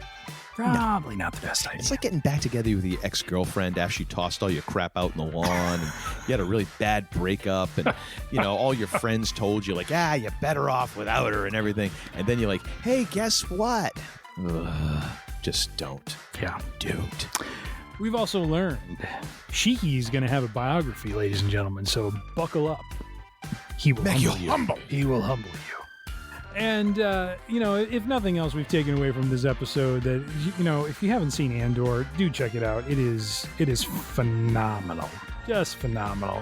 Probably not the best idea. It's like getting back together with your ex-girlfriend after she tossed all your crap out in the lawn, and you had a really bad breakup, and all your friends told you like, you're better off without her and everything, and then you're like, hey, guess what? Ugh, just don't. Yeah, don't. We've also learned Shiki's going to have a biography, ladies and gentlemen, so buckle up. He will make you humble you. Humble. He will humble you. And, if nothing else we've taken away from this episode, that, if you haven't seen Andor, do check it out. It is phenomenal. Just phenomenal.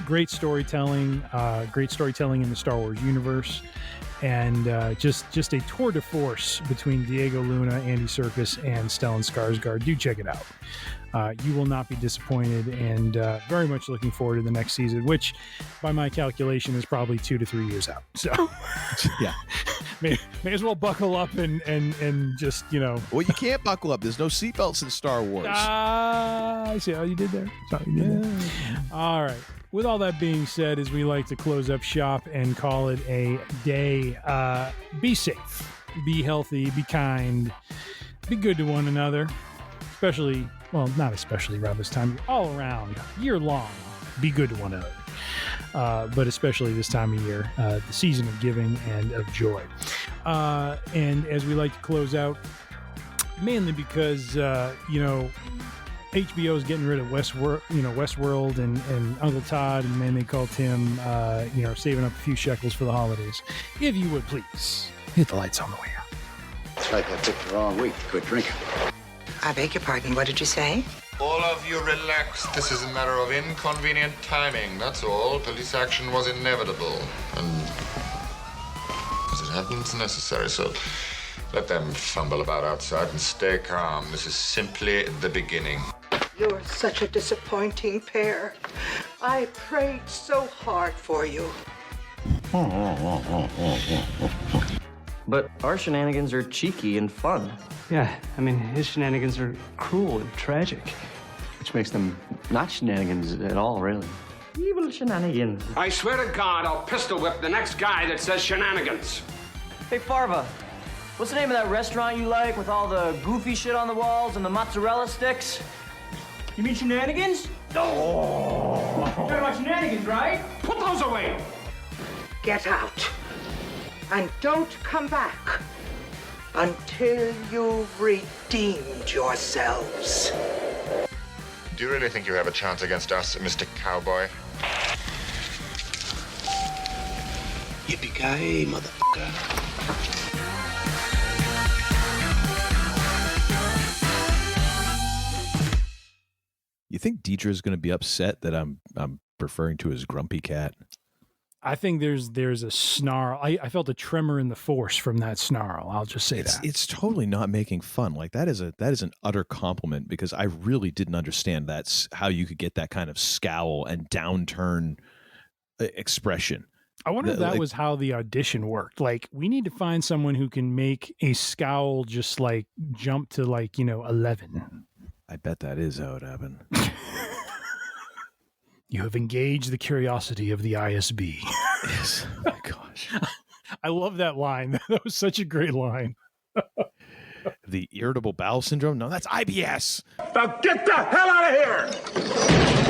Great storytelling in the Star Wars universe. And just a tour de force between Diego Luna, Andy Serkis, and Stellan Skarsgård. Do check it out. You will not be disappointed, and very much looking forward to the next season, which, by my calculation, is probably 2 to 3 years out. So, yeah, may as well buckle up and just Well, you can't buckle up. There's no seatbelts in Star Wars. I see how you did there. All right. With all that being said, as we like to close up shop and call it a day, be safe, be healthy, be kind, be good to one another, especially. Well, not especially around this time, all around, year long, be good to one another. But especially this time of year, the season of giving and of joy. And as we like to close out, mainly because, HBO is getting rid of Westworld and Uncle Todd, and then they call Tim, saving up a few shekels for the holidays. If you would please, hit the lights on the way out. It's like I picked the wrong week to quit drinking. I beg your pardon, what did you say? All of you relax. This is a matter of inconvenient timing, that's all. Police action was inevitable. And as it happens, necessary, so let them fumble about outside and stay calm. This is simply the beginning. You're such a disappointing pair. I prayed so hard for you. But our shenanigans are cheeky and fun. Yeah, I mean, his shenanigans are cruel and tragic. Which makes them not shenanigans at all, really. Evil shenanigans. I swear to God, I'll pistol whip the next guy that says shenanigans. Hey, Farva, what's the name of that restaurant you like with all the goofy shit on the walls and the mozzarella sticks? You mean shenanigans? Oh! You're talking about shenanigans, right? Put those away! Get out. And don't come back until you've redeemed yourselves. Do you really think you have a chance against us, Mr. Cowboy? Yippee-ki-yay, motherfucker. You think Deidre's going to be upset that I'm referring to as Grumpy Cat? I think there's a snarl. I felt a tremor in the force from that snarl. I'll just say that. It's totally not making fun. Like that is an utter compliment, because I really didn't understand that's how you could get that kind of scowl and downturn expression. I wonder if that was how the audition worked. Like, we need to find someone who can make a scowl just like jump to 11. I bet that is how it happened. You have engaged the curiosity of the ISB. Yes. Oh my gosh. I love that line. That was such a great line. The irritable bowel syndrome? No, that's IBS. Now get the hell out of here!